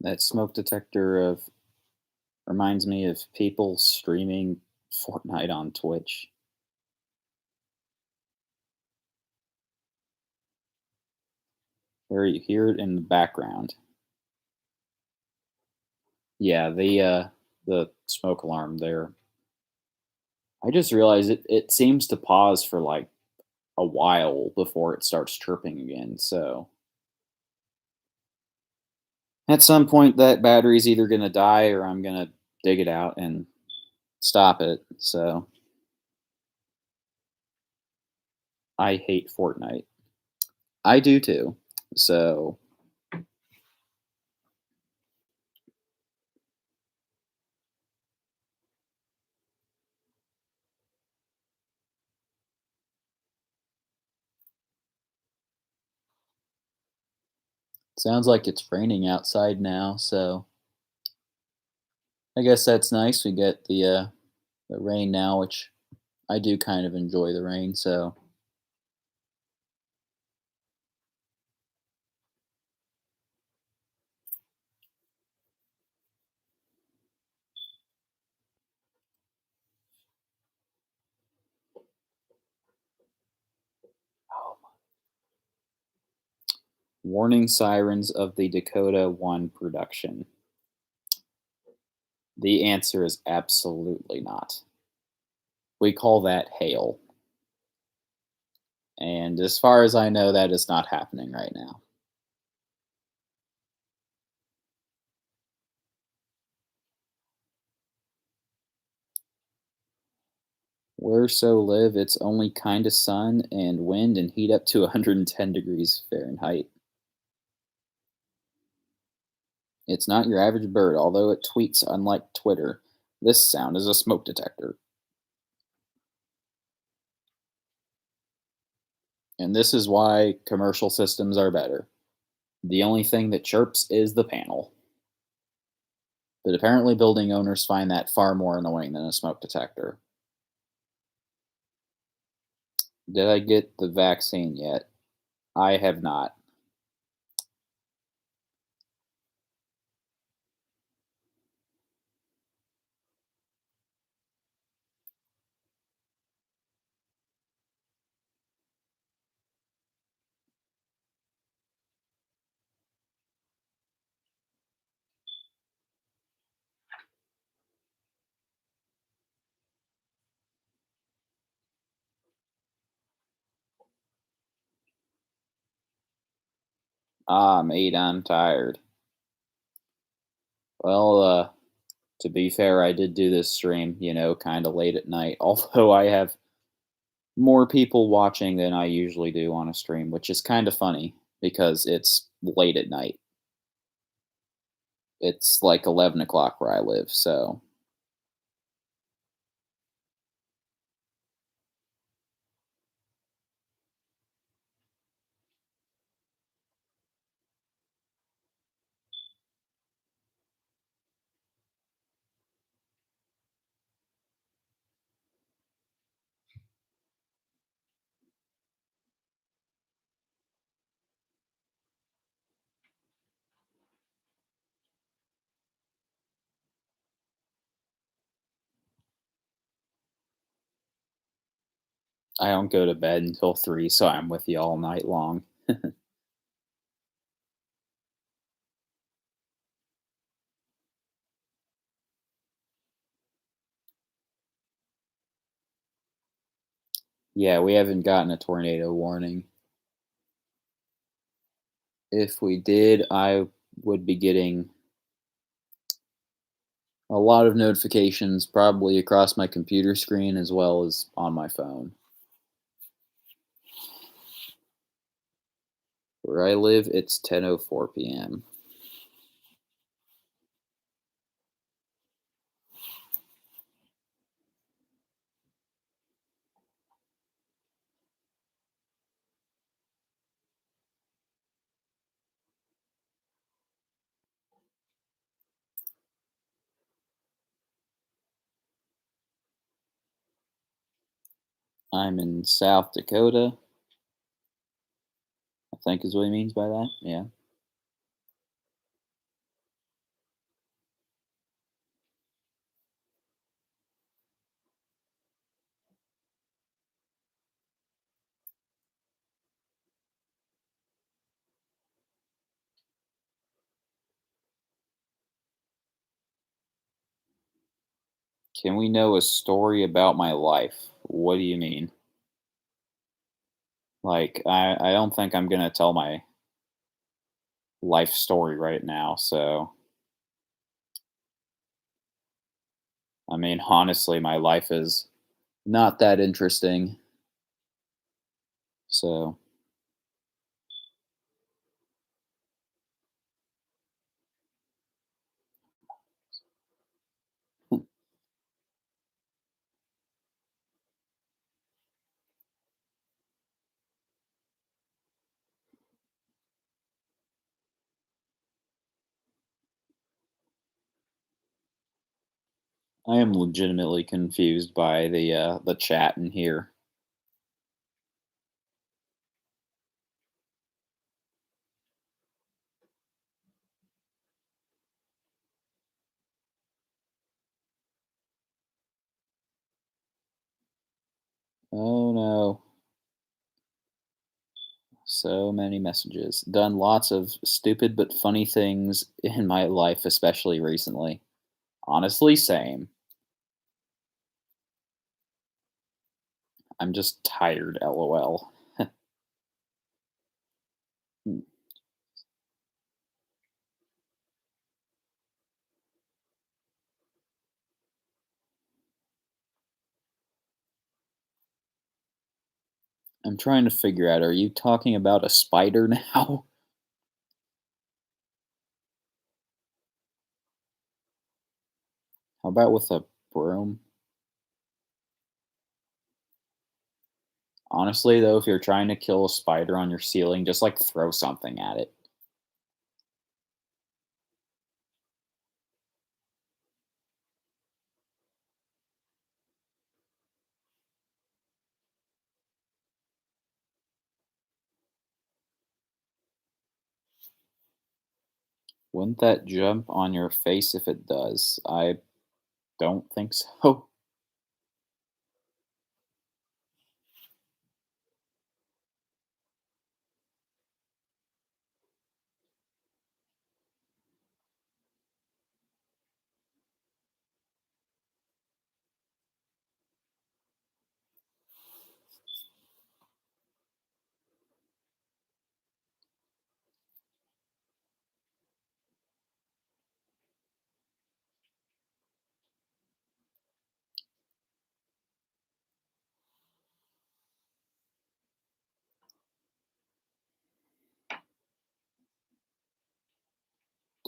That smoke detector of reminds me of people streaming Fortnite on Twitch. Where you hear it in the background. Yeah, the smoke alarm there. I just realized it seems to pause for like a while before it starts chirping again. So at some point that battery's either gonna die or I'm gonna dig it out and stop it. So I hate Fortnite. I do too. So sounds like it's raining outside now, so I guess that's nice. We get the rain now, which I do kind of enjoy the rain, so warning sirens of the Dakota 1 production. The answer is absolutely not. We call that hail. And as far as I know, that is not happening right now. Where so live, it's only kinda sun and wind and heat up to 110 degrees Fahrenheit. It's not your average bird, although it tweets unlike Twitter. This sound is a smoke detector. And this is why commercial systems are better. The only thing that chirps is the panel. But apparently, building owners find that far more annoying than a smoke detector. Did I get the vaccine yet? I have not. Ah, mate, I'm tired. Well, to be fair, I did do this stream, kind of late at night, although I have more people watching than I usually do on a stream, which is kind of funny because it's late at night. It's like 11 o'clock where I live, so I don't go to bed until 3, so I'm with you all night long. Yeah, we haven't gotten a tornado warning. If we did, I would be getting a lot of notifications, probably across my computer screen as well as on my phone. Where I live, it's 10:04 p.m. I'm in South Dakota, I think is what he means by that. Yeah. Can we know a story about my life? What do you mean? Like, I don't think I'm gonna tell my life story right now. So, I mean, honestly, my life is not that interesting. So, I am legitimately confused by the chat in here. Oh no. So many messages. Done lots of stupid but funny things in my life, especially recently. Honestly, same. I'm just tired, lol. I'm trying to figure out, are you talking about a spider now? How about with a broom? Honestly, though, if you're trying to kill a spider on your ceiling, just like throw something at it. Wouldn't that jump on your face if it does? I don't think so.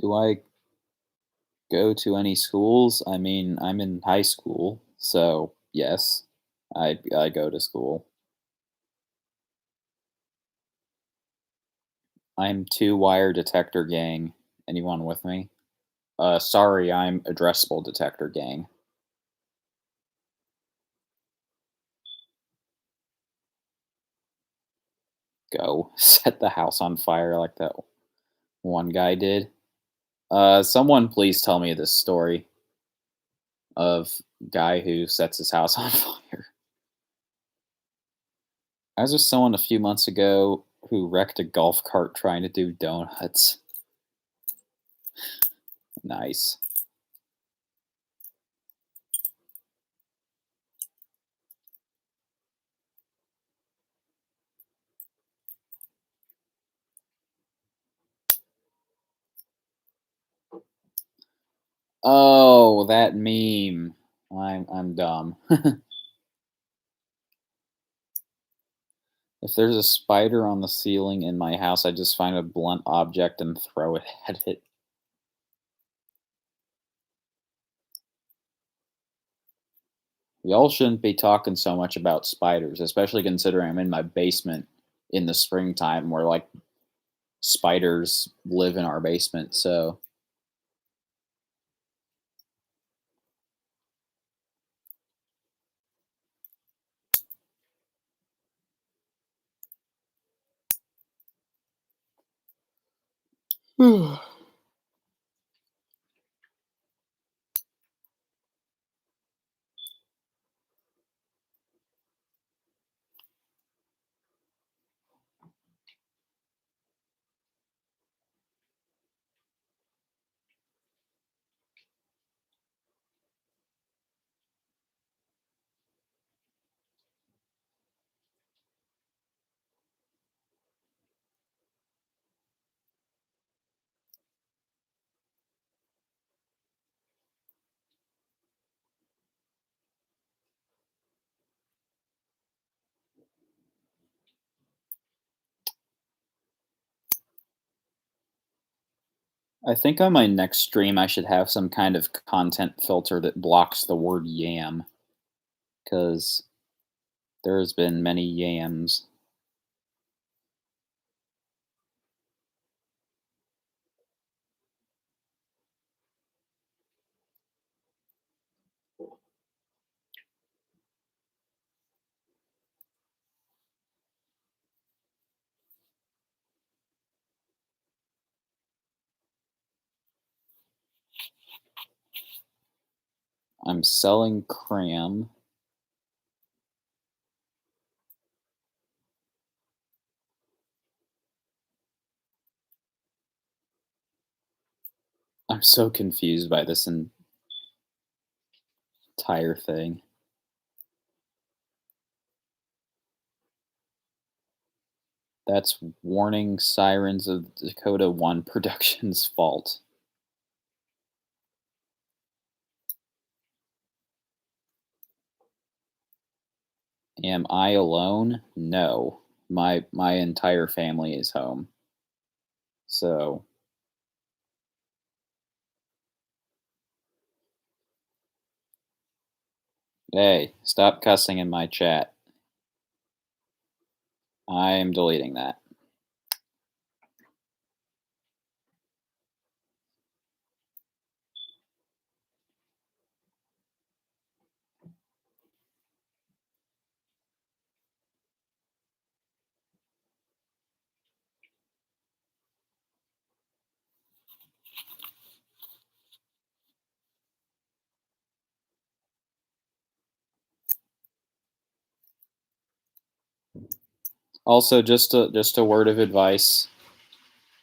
Do I go to any schools? I mean, I'm in high school, so yes, I go to school. I'm two wire detector gang. Anyone with me? Sorry, I'm addressable detector gang. Go set the house on fire like that one guy did. Someone please tell me this story of guy who sets his house on fire. I was with someone a few months ago who wrecked a golf cart trying to do donuts. Nice. Oh, that meme. I'm dumb. If there's a spider on the ceiling in my house, I just find a blunt object and throw it at it. Y'all shouldn't be talking so much about spiders, especially considering I'm in my basement in the springtime where like spiders live in our basement. So, I think on my next stream, I should have some kind of content filter that blocks the word yam because there's been many yams. I'm selling cram. I'm so confused by this entire thing. That's Warning Sirens of Dakota 1 Productions' fault. Am I alone? No. My entire family is home. So, hey, stop cussing in my chat. I am deleting that. Also, just a word of advice.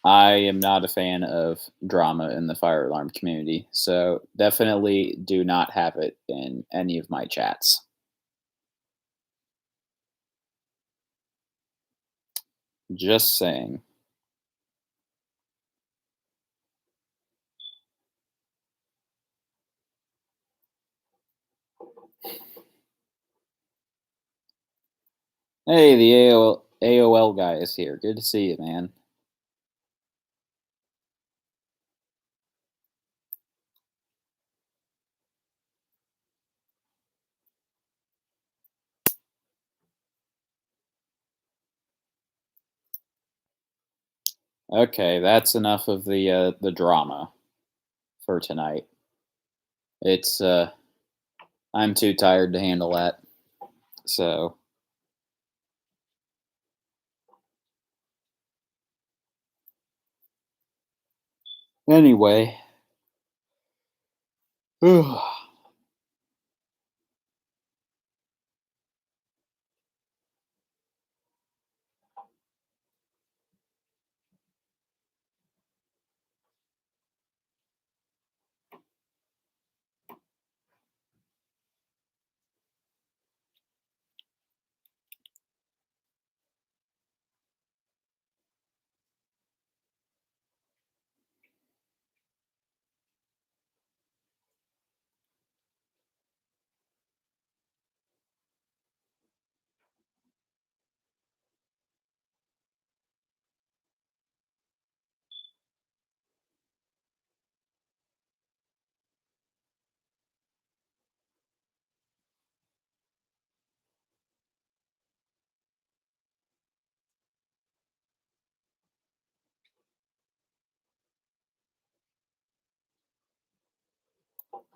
I am not a fan of drama in the fire alarm community, so definitely do not have it in any of my chats. Just saying. Hey, the AOL guy is here. Good to see you, man. Okay, that's enough of the drama for tonight. It's I'm too tired to handle that. So, anyway,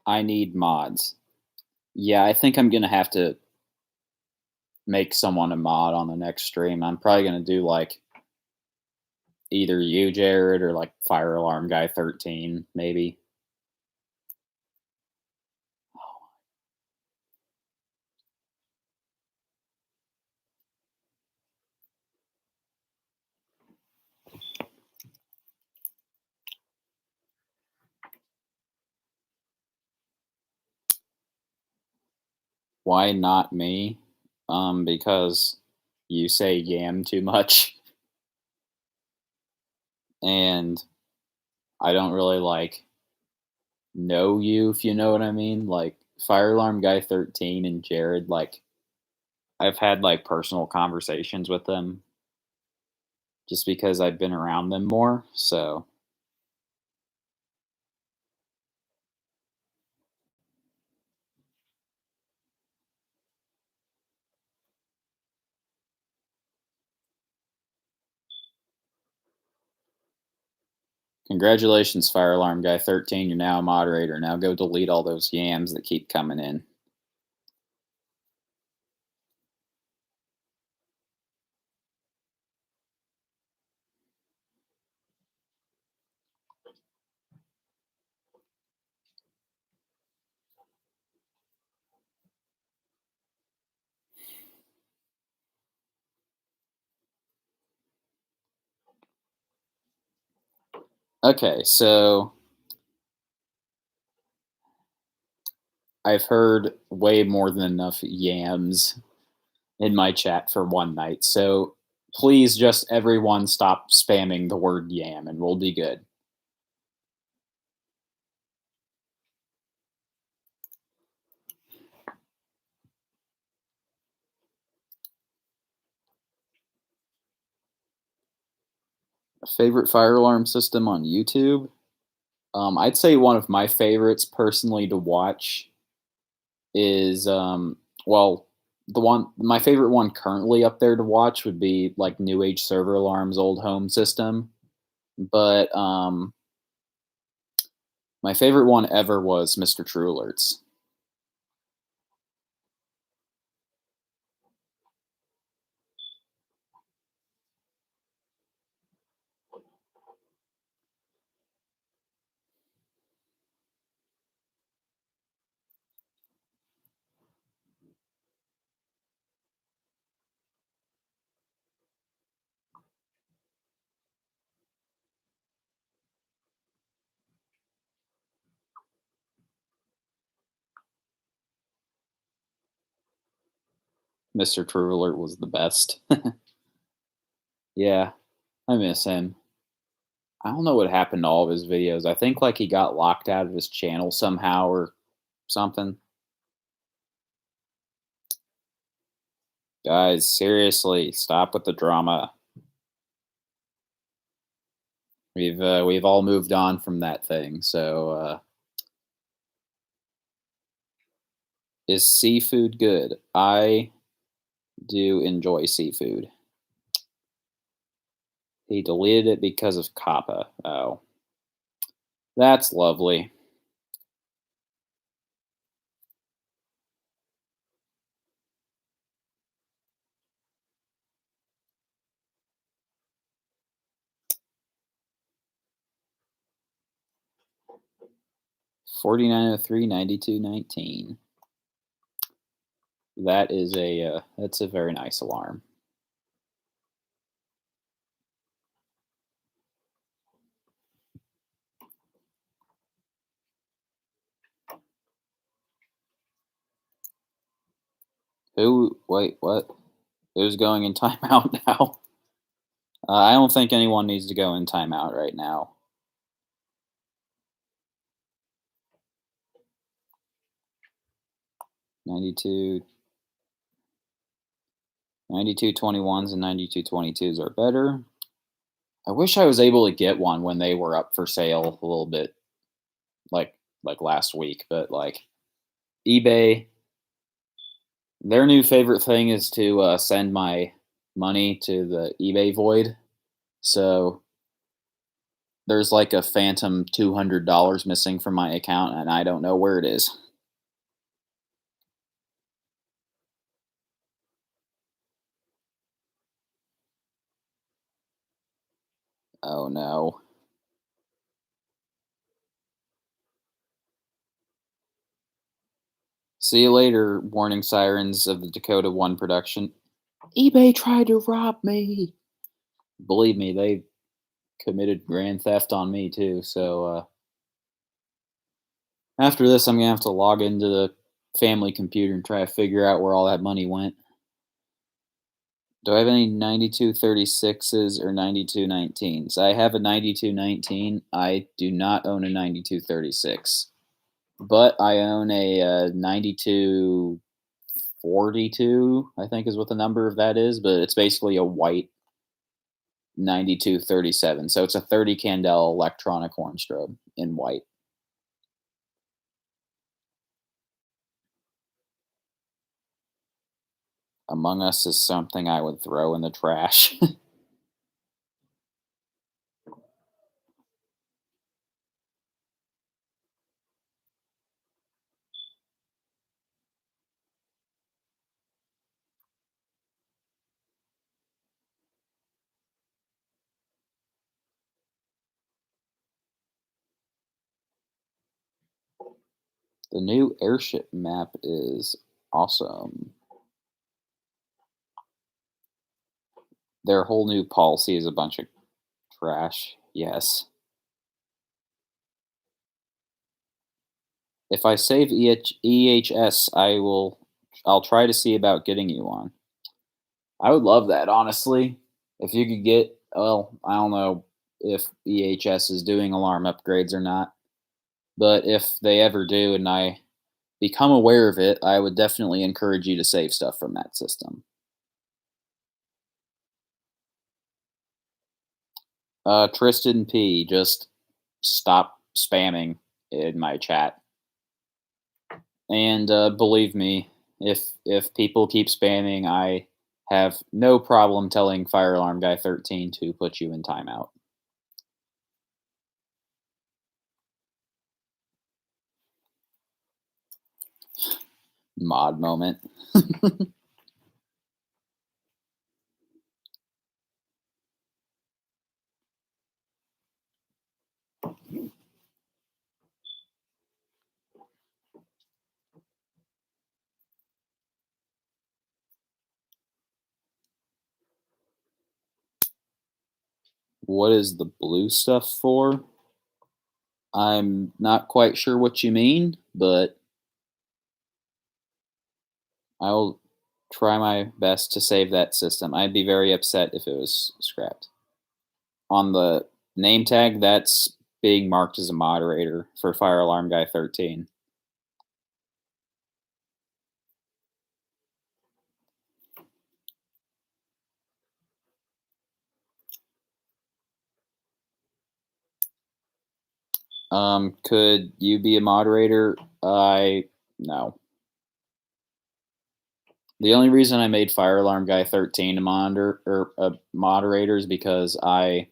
I need mods. Yeah, I think I'm gonna have to make someone a mod on the next stream. I'm probably gonna do like either you, Jared, or like Fire Alarm Guy 13, maybe. Why not me? Because you say yam too much, and I don't really like know you, if you know what I mean. Like Fire Alarm Guy 13 and Jared, like I've had like personal conversations with them just because I've been around them more. So congratulations, Fire Alarm Guy 13. You're now a moderator. Now go delete all those yams that keep coming in. Okay, so I've heard way more than enough yams in my chat for one night. So please just everyone stop spamming the word yam and we'll be good. Favorite fire alarm system on YouTube? I'd say one of my favorites personally to watch is well, the one my favorite one currently up there to watch would be like New Age Server Alarm's old home system. But my favorite one ever was Mr. True Alerts. Mr. True Alert was the best. Yeah, I miss him. I don't know what happened to all of his videos. I think like he got locked out of his channel somehow or something. Guys, seriously, stop with the drama. We've all moved on from that thing. So, is seafood good? I do enjoy seafood. He deleted it because of Kappa. Oh, that's lovely. 4903 9219. That is that's a very nice alarm. Who? Wait, what? Who's going in timeout now? I don't think anyone needs to go in timeout right now. 92, 9221s and 9222s are better. I wish I was able to get one when they were up for sale a little bit, like last week. But like eBay, their new favorite thing is to send my money to the eBay void. So there's like a phantom $200 missing from my account, and I don't know where it is. Oh no. See you later, warning sirens of the Dakota One production. eBay tried to rob me. Believe me, they committed grand theft on me too. So after this, I'm gonna have to log into the family computer and try to figure out where all that money went. Do I have any 9236s or 9219s? I have a 9219. I do not own a 9236, but I own a 9242. I think is what the number of that is, but it's basically a white 9237. So it's a 30 candela electronic horn strobe in white. Among Us is something I would throw in the trash. The new airship map is awesome. Their whole new policy is a bunch of trash. Yes. If I save EHS, I'll try to see about getting you on. I would love that, honestly. If you could get, well, I don't know if EHS is doing alarm upgrades or not, but if they ever do and I become aware of it, I would definitely encourage you to save stuff from that system. Tristan P, just stop spamming in my chat. And believe me, if people keep spamming, I have no problem telling Fire Alarm Guy 13 to put you in timeout. Mod moment. What is the blue stuff for? I'm not quite sure what you mean, but I'll try my best to save that system. I'd be very upset if it was scrapped. On the name tag, that's being marked as a moderator for Fire Alarm Guy 13. Could you be a moderator? I no. The only reason I made Fire Alarm Guy 13 a monitor or a moderator is because I'm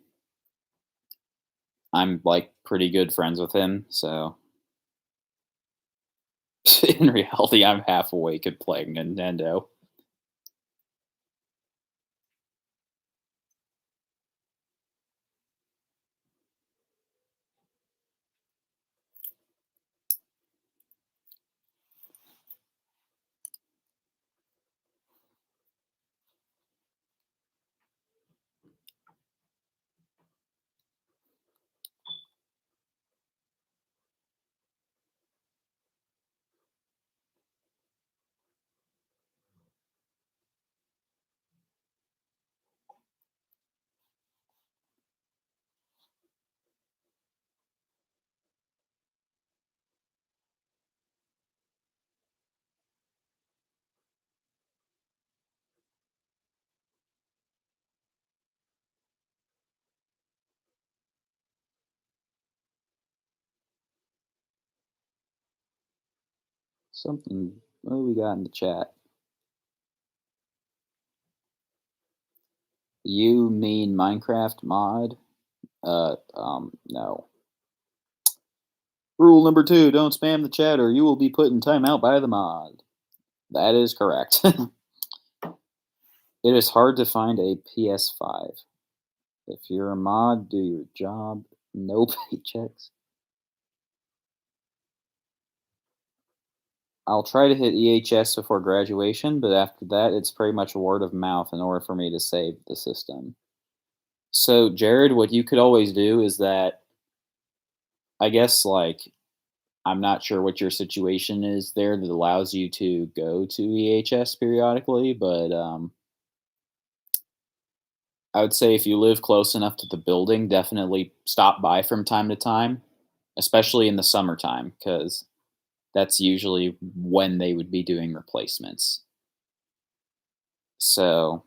like pretty good friends with him. So in reality, I'm half awake and playing Nintendo. Something. What do we got in the chat? You mean Minecraft mod? No. Rule number two: don't spam the chat, or you will be put in timeout by the mod. That is correct. It is hard to find a PS5. If you're a mod, do your job. No paychecks. I'll try to hit EHS before graduation, but after that, it's pretty much word of mouth in order for me to save the system. So, Jared, what you could always do is that I guess, like, I'm not sure what your situation is there that allows you to go to EHS periodically, but I would say if you live close enough to the building, definitely stop by from time to time, especially in the summertime, because that's usually when they would be doing replacements. So,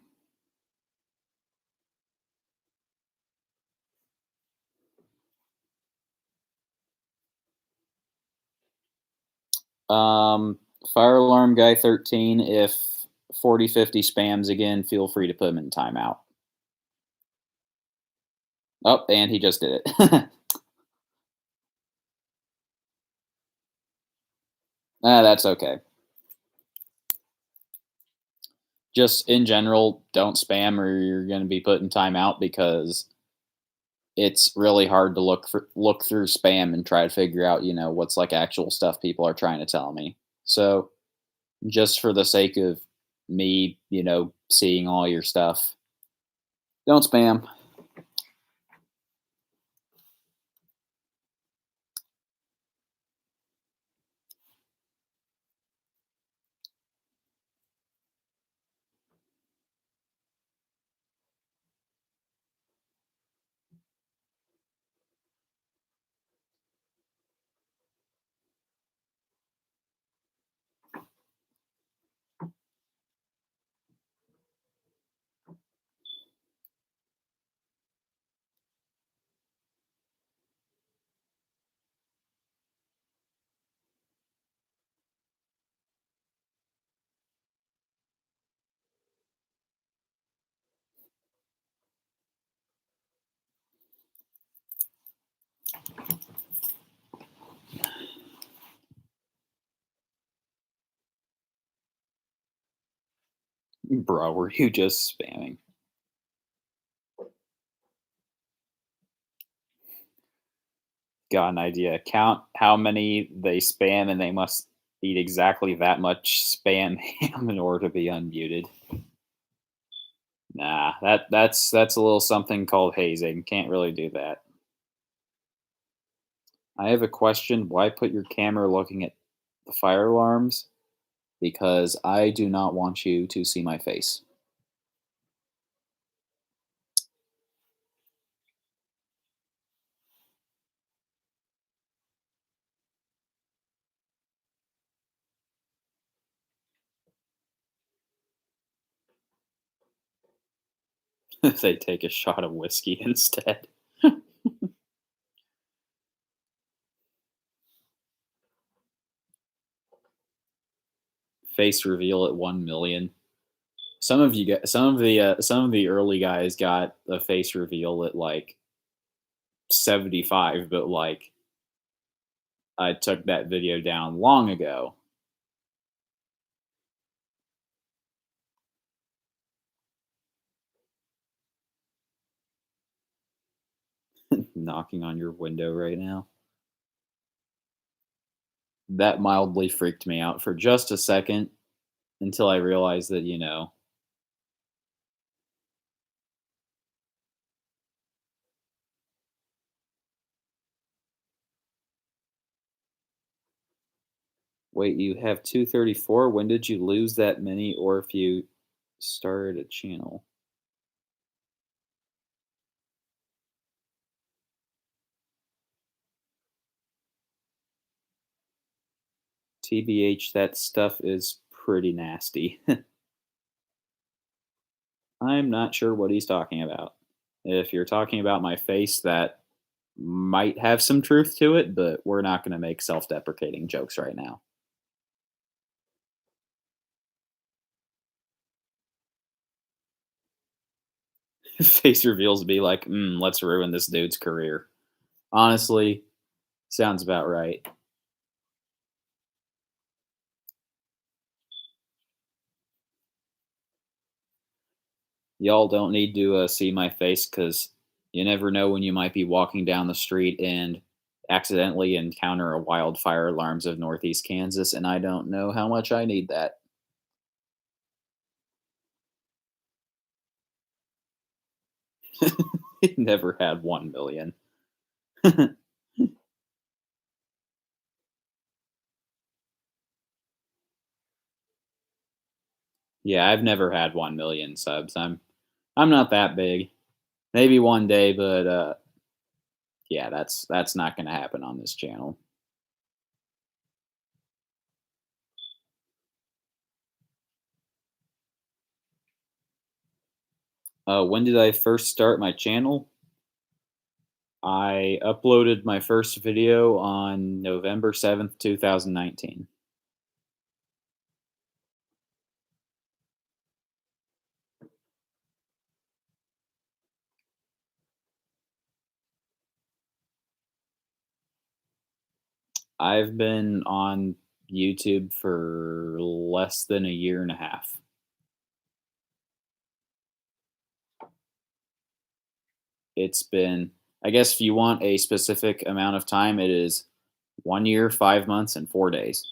um, Fire Alarm Guy 13, if 4050 spams again, feel free to put him in timeout. Oh, and he just did it. That's okay. Just in general, don't spam or you're going to be put in timeout because it's really hard to look through spam and try to figure out, what's like actual stuff people are trying to tell me. So, just for the sake of me, seeing all your stuff, don't spam. Bro, were you just spamming? Got an idea. Count how many they spam, and they must eat exactly that much spam ham in order to be unmuted. Nah, that's a little something called hazing. Can't really do that. I have a question. Why put your camera looking at the fire alarms? Because I do not want you to see my face. They take a shot of whiskey instead. face reveal at 1 million. Some of you get some of the early guys got a face reveal at like 75, but like I took that video down long ago. Knocking on your window right now. That mildly freaked me out for just a second until I realized that, wait, you have 234? When did you lose that many? Or if you started a channel? TBH, that stuff is pretty nasty. I'm not sure what he's talking about. If you're talking about my face, that might have some truth to it, but we're not going to make self deprecating jokes right now. Face reveals be like, let's ruin this dude's career. Honestly, sounds about right. Y'all don't need to see my face because you never know when you might be walking down the street and accidentally encounter a wildfire alarms of Northeast Kansas, and I don't know how much I need that. Never had 1 million. Yeah, I've never had 1 million subs. I'm not that big. Maybe one day, but yeah, that's not going to happen on this channel. When did I first start my channel? I uploaded my first video on November 7th, 2019. I've been on YouTube for less than a year and a half. It's been, I guess, if you want a specific amount of time, it is 1 year, 5 months, and 4 days.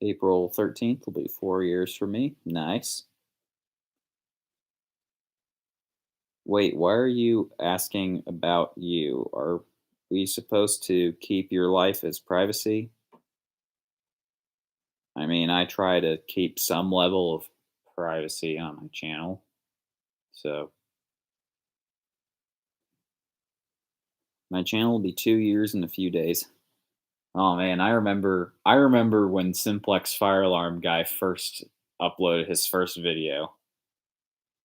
April 13th will be 4 years for me. Nice. Wait, why are you asking about you? Are we supposed to keep your life as privacy? I mean, I try to keep some level of privacy on my channel. So, my channel will be 2 years in a few days. Oh man, I remember when Simplex Fire Alarm guy first uploaded his first video.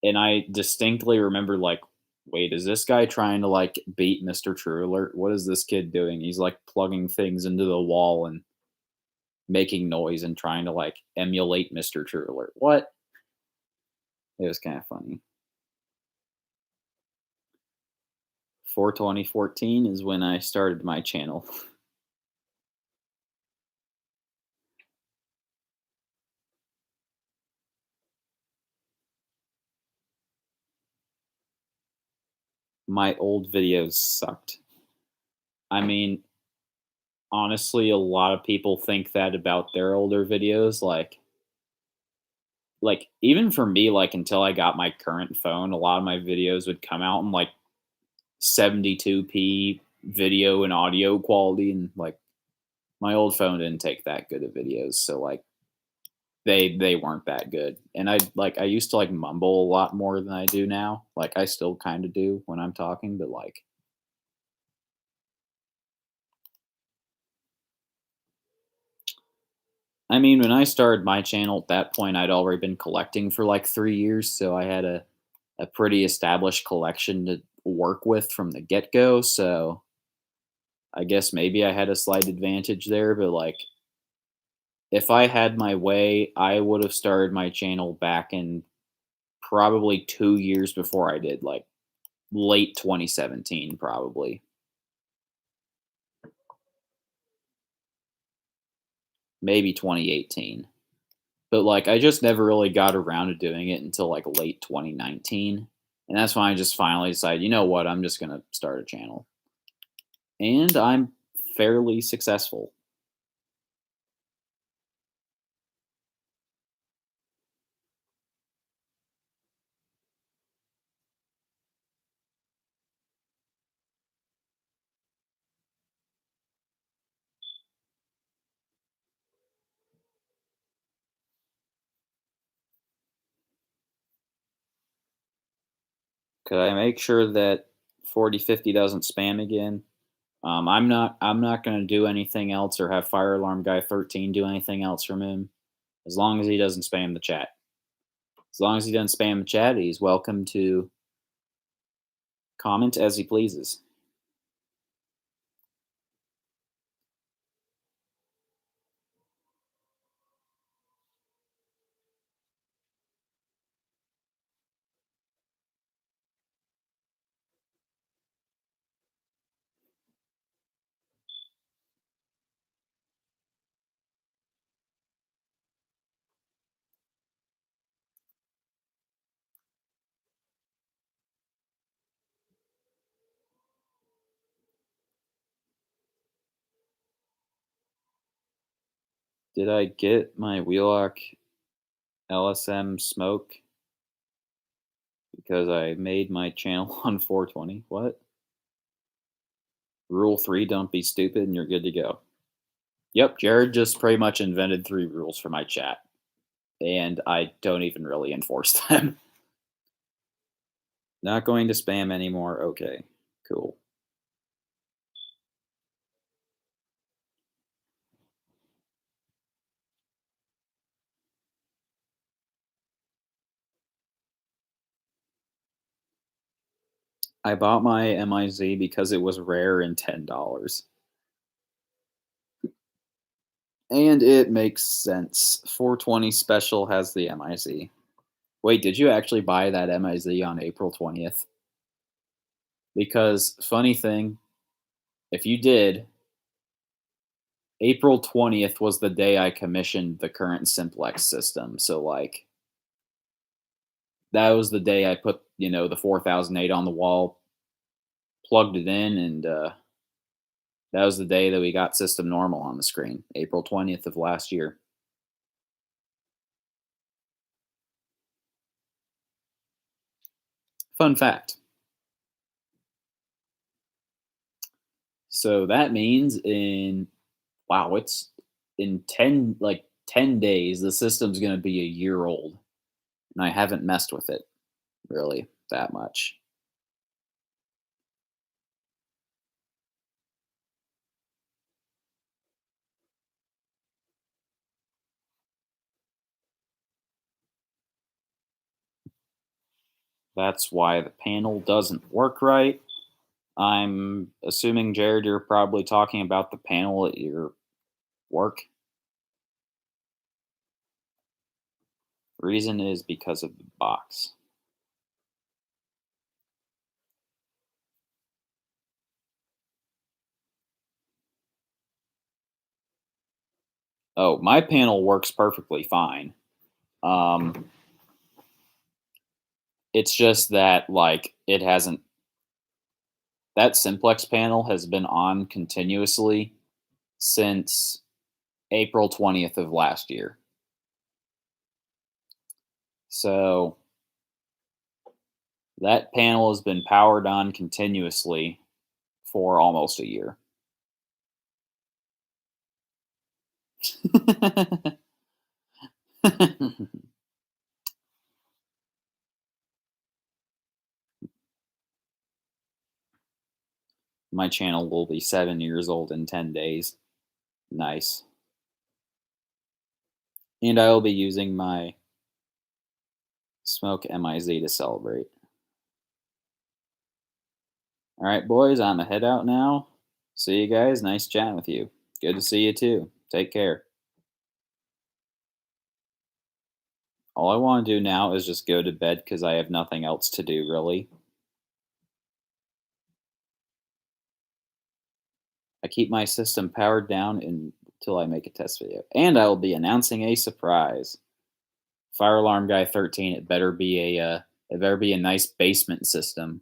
And I distinctly remember like, wait, is this guy trying to like beat Mr. True Alert? What is this kid doing? He's like plugging things into the wall and making noise and trying to like emulate Mr. True Alert. What? It was kind of funny. 4/20/14 is when I started my channel. My old videos sucked. I mean, honestly, a lot of people think that about their older videos. Like even for me, like until I got my current phone, a lot of my videos would come out in like 72p video and audio quality, and like my old phone didn't take that good of videos, so like they weren't that good. And I used to like mumble a lot more than I do now. Like I still kind of do when I'm talking, but like I mean, when I started my channel at that point, I'd already been collecting for like 3 years, so I had a pretty established collection to work with from the get go. So I guess maybe I had a slight advantage there, but like if I had my way, I would have started my channel back in probably 2 years before I did, like late 2017, probably. Maybe 2018. But like I just never really got around to doing it until like late 2019. And that's when I just finally decided, you know what, I'm just gonna start a channel. And I'm fairly successful. Could I make sure that 4050 doesn't spam again? I'm not gonna do anything else or have Fire Alarm Guy 13 do anything else from him. As long as he doesn't spam the chat. As long as he doesn't spam the chat, he's welcome to comment as he pleases. Did I get my Wheelock LSM smoke because I made my channel on 420? What? Rule 3, don't be stupid, and you're good to go. Yep, Jared just pretty much invented 3 rules for my chat, and I don't even really enforce them. Not going to spam anymore. Okay, cool. I bought my MIZ because it was rare and $10. And it makes sense. 420 special has the MIZ. Wait, did you actually buy that MIZ on April 20th? Because, funny thing, if you did, April 20th was the day I commissioned the current simplex system. So, like, that was the day I put, the 4008 on the wall, plugged it in, and that was the day that we got system normal on the screen, April 20th of last year. Fun fact. So that means wow, it's in 10 days, the system's going to be a year old. And I haven't messed with it really that much. That's why the panel doesn't work right. I'm assuming, Jared, you're probably talking about the panel at your work. Reason is because of the box. Oh, my panel works perfectly fine. Um, it's just that like it hasn't that simplex panel has been on continuously since April 20th of last year. So that panel has been powered on continuously for almost a year. My channel will be 7 years old in 10 days. Nice. And I will be using my Smoke MIZ to celebrate. All right, boys, I'm a head out now. See you guys. Nice chatting with you. Good to see you too. Take care. All I want to do now is just go to bed because I have nothing else to do, really. I keep my system powered down until I make a test video. And I will be announcing a surprise. Fire Alarm Guy 13, it better be a nice basement system.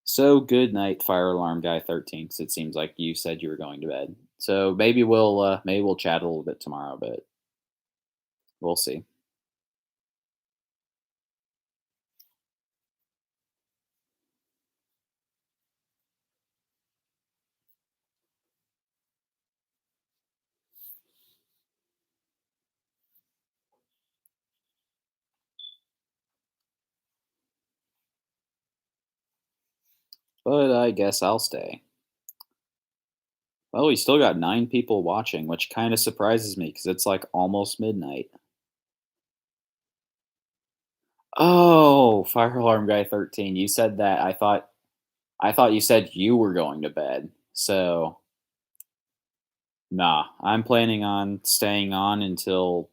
So good night, Fire Alarm Guy 13, because it seems like you said you were going to bed. So maybe we'll chat a little bit tomorrow, but we'll see. But I guess I'll stay. Well, we still got 9 people watching, which kind of surprises me because it's like almost midnight. Oh, Fire Alarm Guy 13. You said that. I thought you said you were going to bed. So, nah, I'm planning on staying on until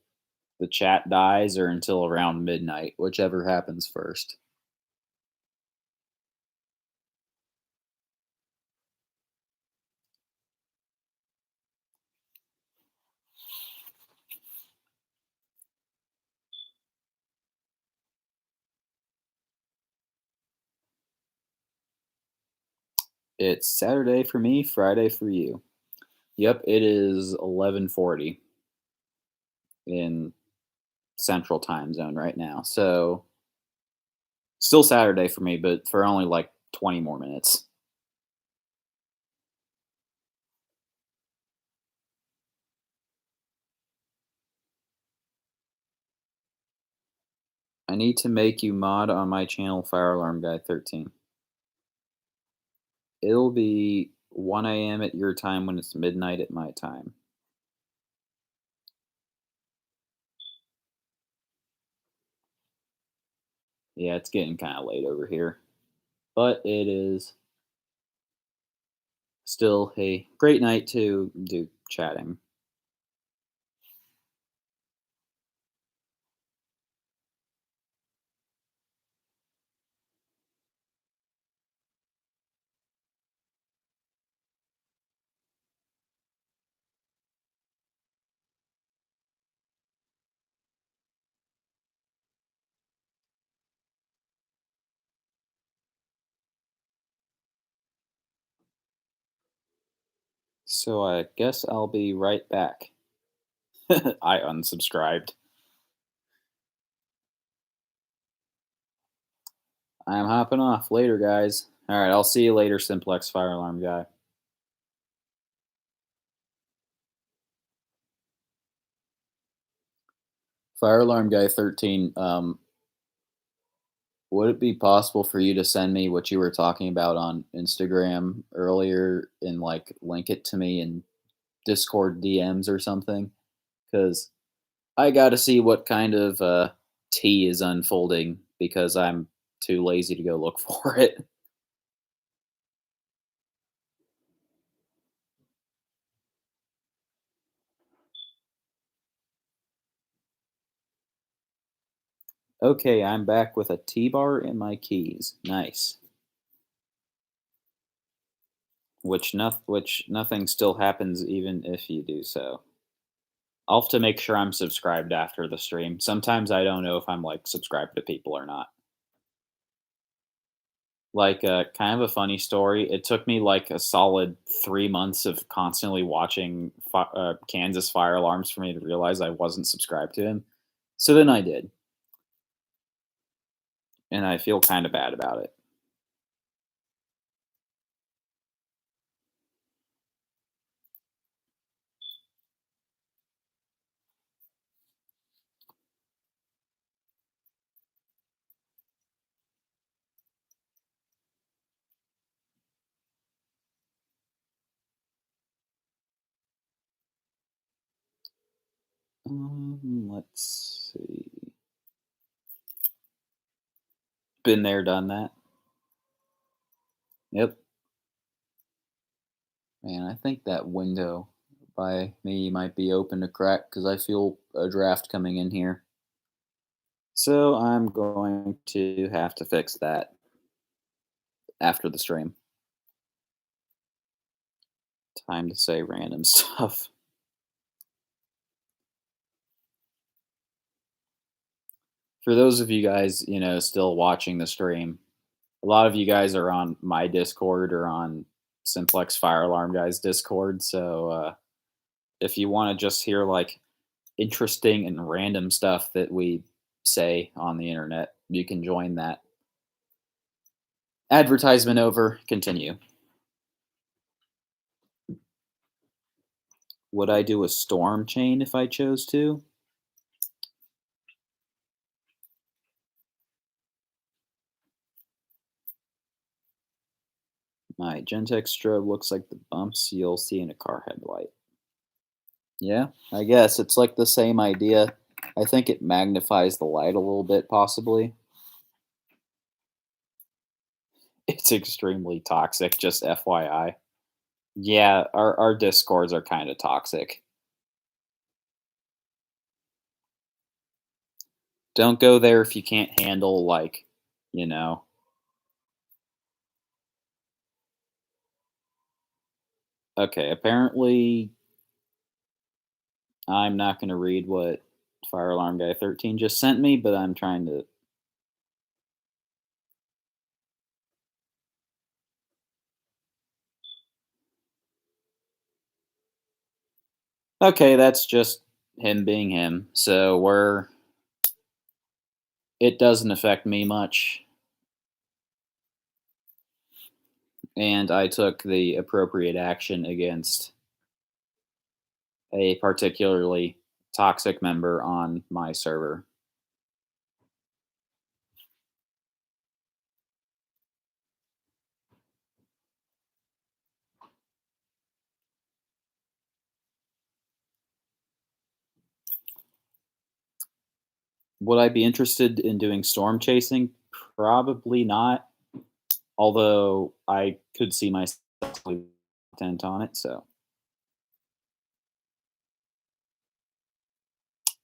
the chat dies or until around midnight, whichever happens first. It's Saturday for me, Friday for you. Yep, it is 11:40 in Central Time Zone right now. So, still Saturday for me, but for only like 20 more minutes. I need to make you mod on my channel, Fire Alarm Guy 13. It'll be 1 a.m. at your time when it's midnight at my time. Yeah, it's getting kind of late over here, but it is still a great night to do chatting. So I guess I'll be right back. I unsubscribed. I'm hopping off. Later, guys. All right, I'll see you later, Simplex Fire Alarm Guy. Fire Alarm Guy 13, would it be possible for you to send me what you were talking about on Instagram earlier and like link it to me in Discord DMs or something? Because I got to see what kind of tea is unfolding because I'm too lazy to go look for it. Okay, I'm back with a tea bar and my keys. Nice. Which nothing still happens even if you do so. I'll have to make sure I'm subscribed after the stream. Sometimes I don't know if I'm like subscribed to people or not. Like kind of a funny story. It took me like a solid 3 months of constantly watching Kansas fire alarms for me to realize I wasn't subscribed to him. So then I did, and I feel kind of bad about it. Let's see. Been there, done that. Yep. Man, I think that window by me might be open to crack because I feel a draft coming in here. So I'm going to have to fix that after the stream. Time to say random stuff. For those of you guys, still watching the stream, a lot of you guys are on my Discord or on Simplex Fire Alarm Guys Discord. So if you want to just hear like interesting and random stuff that we say on the internet, you can join that. Advertisement over. Continue. Would I do a storm chain if I chose to? My Gentex strobe looks like the bumps you'll see in a car headlight. Yeah, I guess it's like the same idea. I think it magnifies the light a little bit, possibly. It's extremely toxic, just FYI. Yeah, our discords are kind of toxic. Don't go there if you can't handle, like, you know. Okay, apparently I'm not going to read what Fire Alarm Guy 13 just sent me, but I'm trying to. Okay, that's just him being him. So it doesn't affect me much, and I took the appropriate action against a particularly toxic member on my server. Would I be interested in doing storm chasing? Probably not. Although I could see myself doing content on it.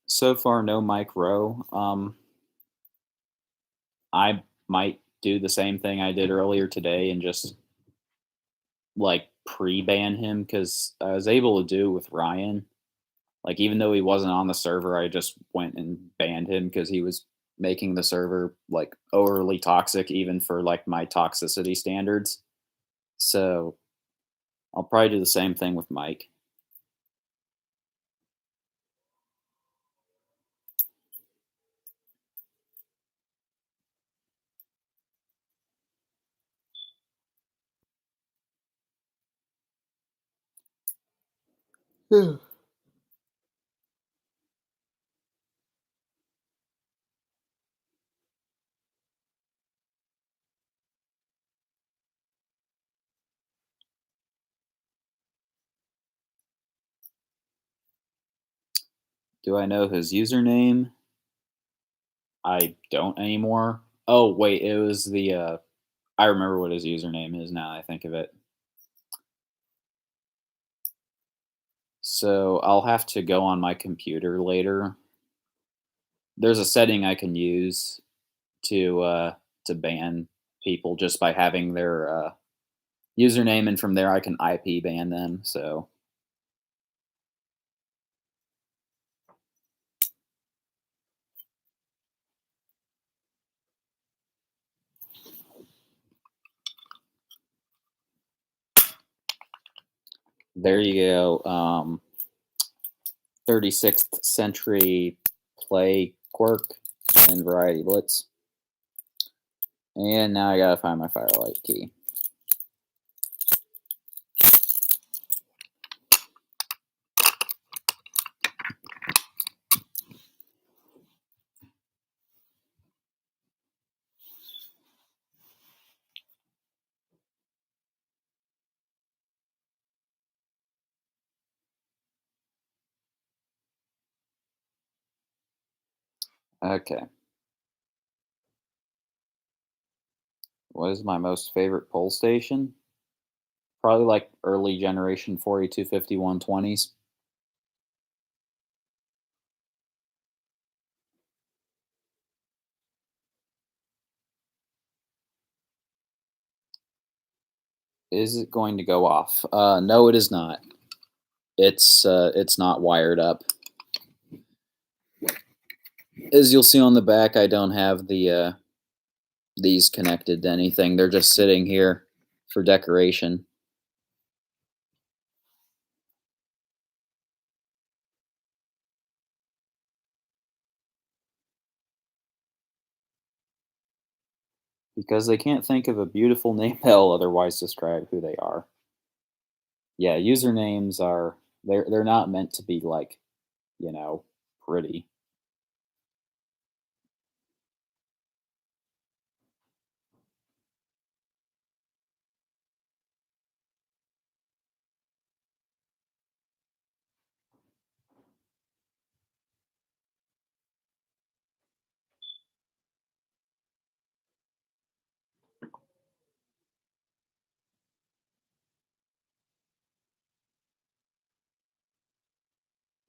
So far, no Mike Rowe. I might do the same thing I did earlier today and just like pre-ban him because I was able to do it with Ryan. Like even though he wasn't on the server, I just went and banned him because he was making the server like overly toxic even for like my toxicity standards. So I'll probably do the same thing with Mike. Do I know his username? I don't anymore. Oh wait, it was the I remember what his username is now I think of it. So I'll have to go on my computer later. There's a setting I can use to ban people just by having their username, and from there I can IP ban them. So there you go. 36th century play quirk and variety blitz. And now I gotta find my firelight key. Okay. What is my most favorite pull station? Probably like early generation 425120s. Is it going to go off? No, it is not. It's not wired up. As you'll see on the back, I don't have these connected to anything. They're just sitting here for decoration. Because they can't think of a beautiful name that'll otherwise describe who they are. Yeah, usernames are they're not meant to be like, you know, pretty.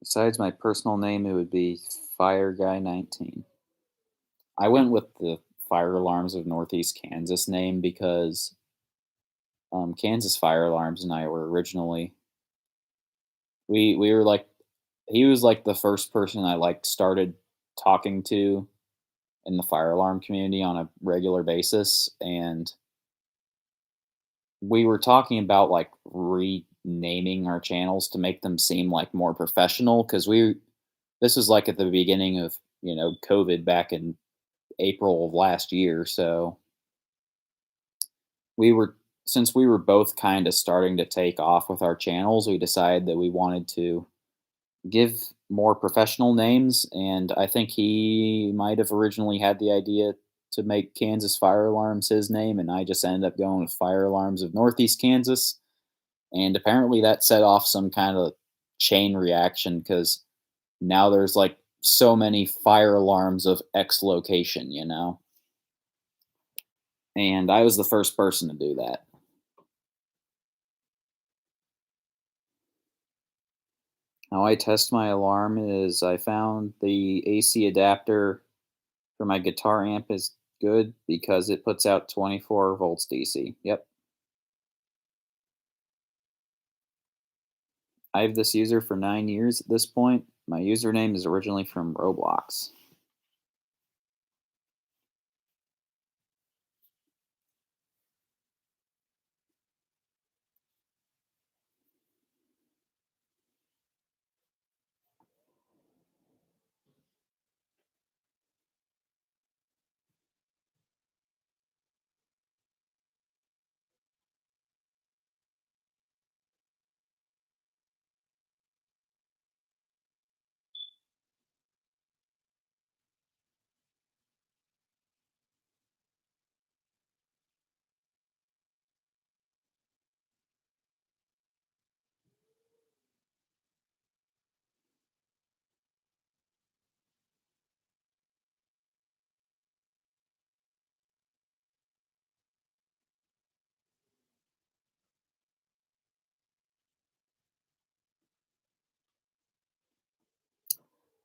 Besides my personal name, it would be Fire Guy 19. I went with the Fire Alarms of Northeast Kansas name because Kansas Fire Alarms and I were originally we were like he was like the first person I like started talking to in the fire alarm community on a regular basis, and we were talking about like renaming our channels to make them seem like more professional because we this was like at the beginning of COVID back in April of last year. So we were since we were both kind of starting to take off with our channels, we decided that we wanted to give more professional names, and I think he might have originally had the idea to make Kansas Fire Alarms his name, and I just ended up going with Fire Alarms of Northeast Kansas. And apparently that set off some kind of chain reaction because now there's like so many fire alarms of X location. And I was the first person to do that. How I test my alarm is I found the AC adapter for my guitar amp is good because it puts out 24 volts DC. Yep. I have this user for 9 years at this point. My username is originally from Roblox.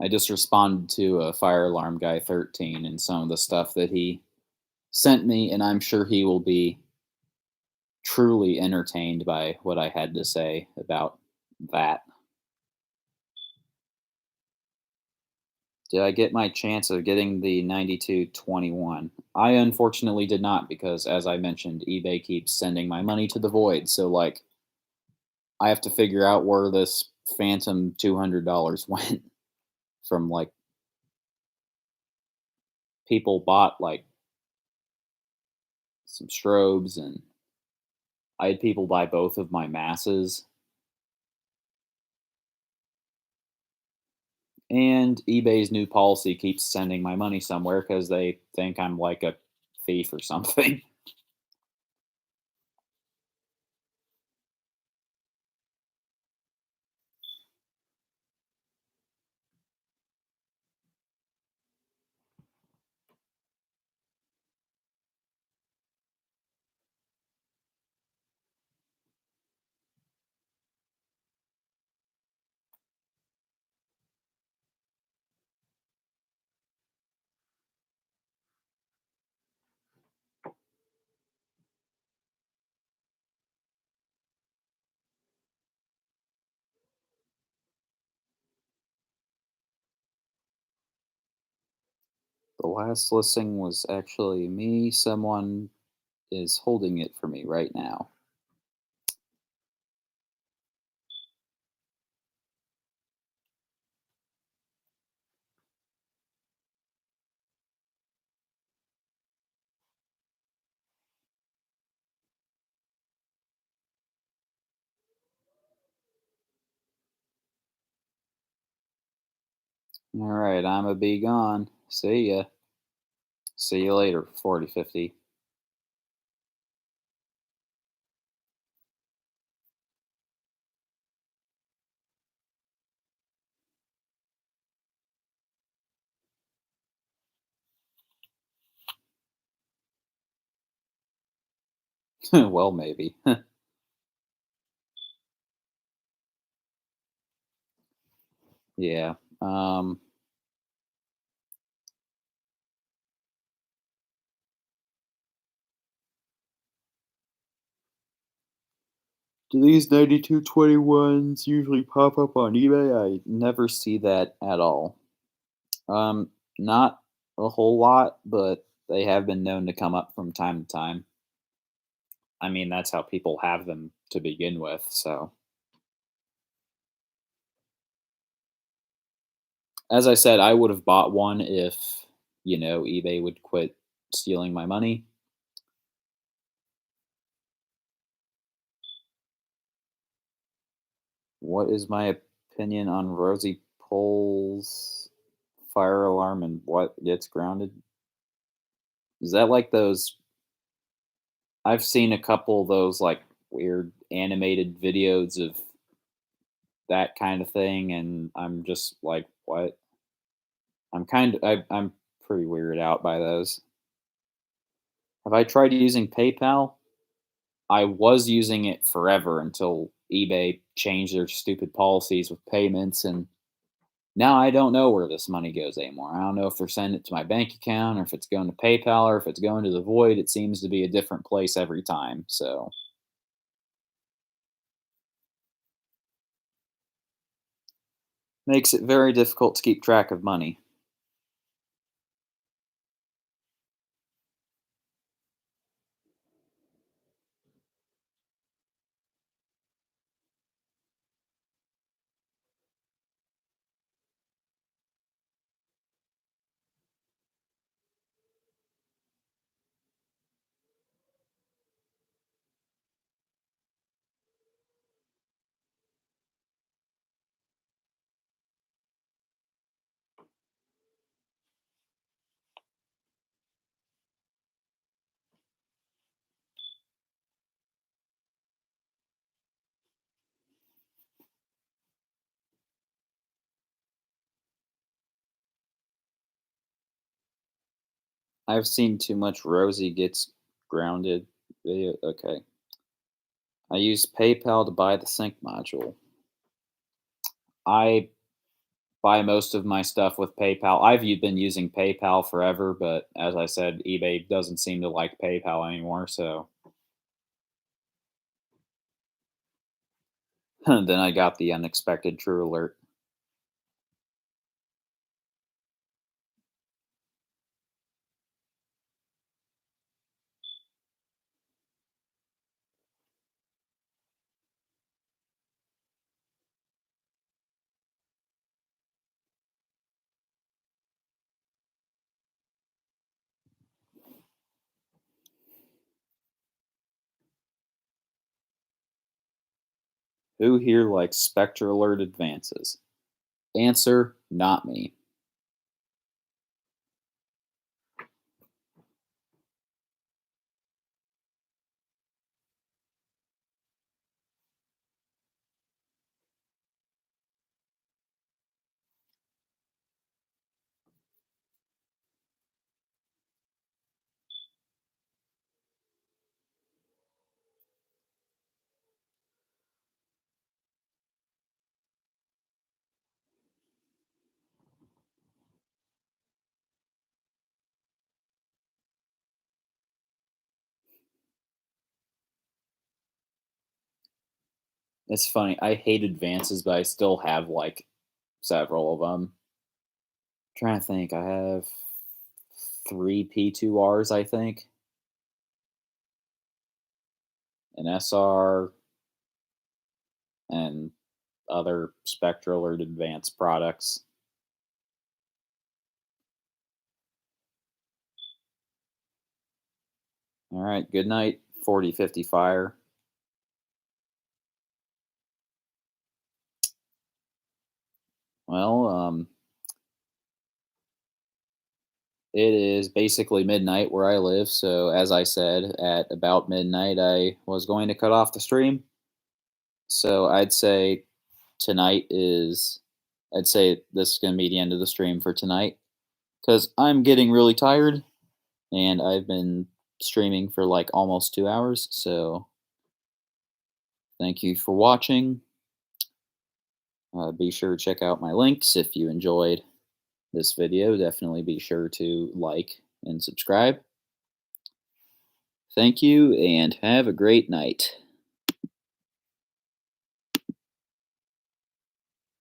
I just responded to a fire alarm guy 13 and some of the stuff that he sent me, and I'm sure he will be truly entertained by what I had to say about that. Did I get my chance of getting the 9221? I unfortunately did not because, as I mentioned, eBay keeps sending my money to the void. So, like, I have to figure out where this phantom $200 went from. Like, people bought, like, some strobes, and I had people buy both of my masses. And eBay's new policy keeps sending my money somewhere because they think I'm like a thief or something. The last listing was actually me. Someone is holding it for me right now. All right, I'ma be gone. See ya. See you later, 4050. Well, maybe. Yeah. Um, do these 9221s usually pop up on eBay? I never see that at all. Not a whole lot, but they have been known to come up from time to time. I mean, that's how people have them to begin with. So, as I said, I would have bought one if, eBay would quit stealing my money. What is my opinion on Rosie Pole's fire alarm and what gets grounded? Is that like those? I've seen a couple of those like weird animated videos of that kind of thing, and I'm just like, what? I'm pretty weirded out by those. Have I tried using PayPal? I was using it forever until eBay changed their stupid policies with payments, and now I don't know where this money goes anymore. I don't know if they're sending it to my bank account or if it's going to PayPal or if it's going to the void. It seems to be a different place every time. So makes it very difficult to keep track of money. I've seen too much Rosie gets grounded video. Okay. I use PayPal to buy the sync module. I buy most of my stuff with PayPal. Been using PayPal forever, but as I said, eBay doesn't seem to like PayPal anymore. So then I got the unexpected true alert. Who here likes Spectre Alert advances? Answer: not me. It's funny. I hate advances, but I still have like several of them. Trying to think. I have three P2Rs, I think, an SR, and other spectral or advanced products. All right, good night, 4050 Fire. Well, it is basically midnight where I live, so as I said, at about midnight, I was going to cut off the stream. So I'd say this is going to be the end of the stream for tonight because I'm getting really tired and I've been streaming for like almost 2 hours. So thank you for watching. Be sure to check out my links if you enjoyed this video. Definitely be sure to like and subscribe. Thank you and have a great night.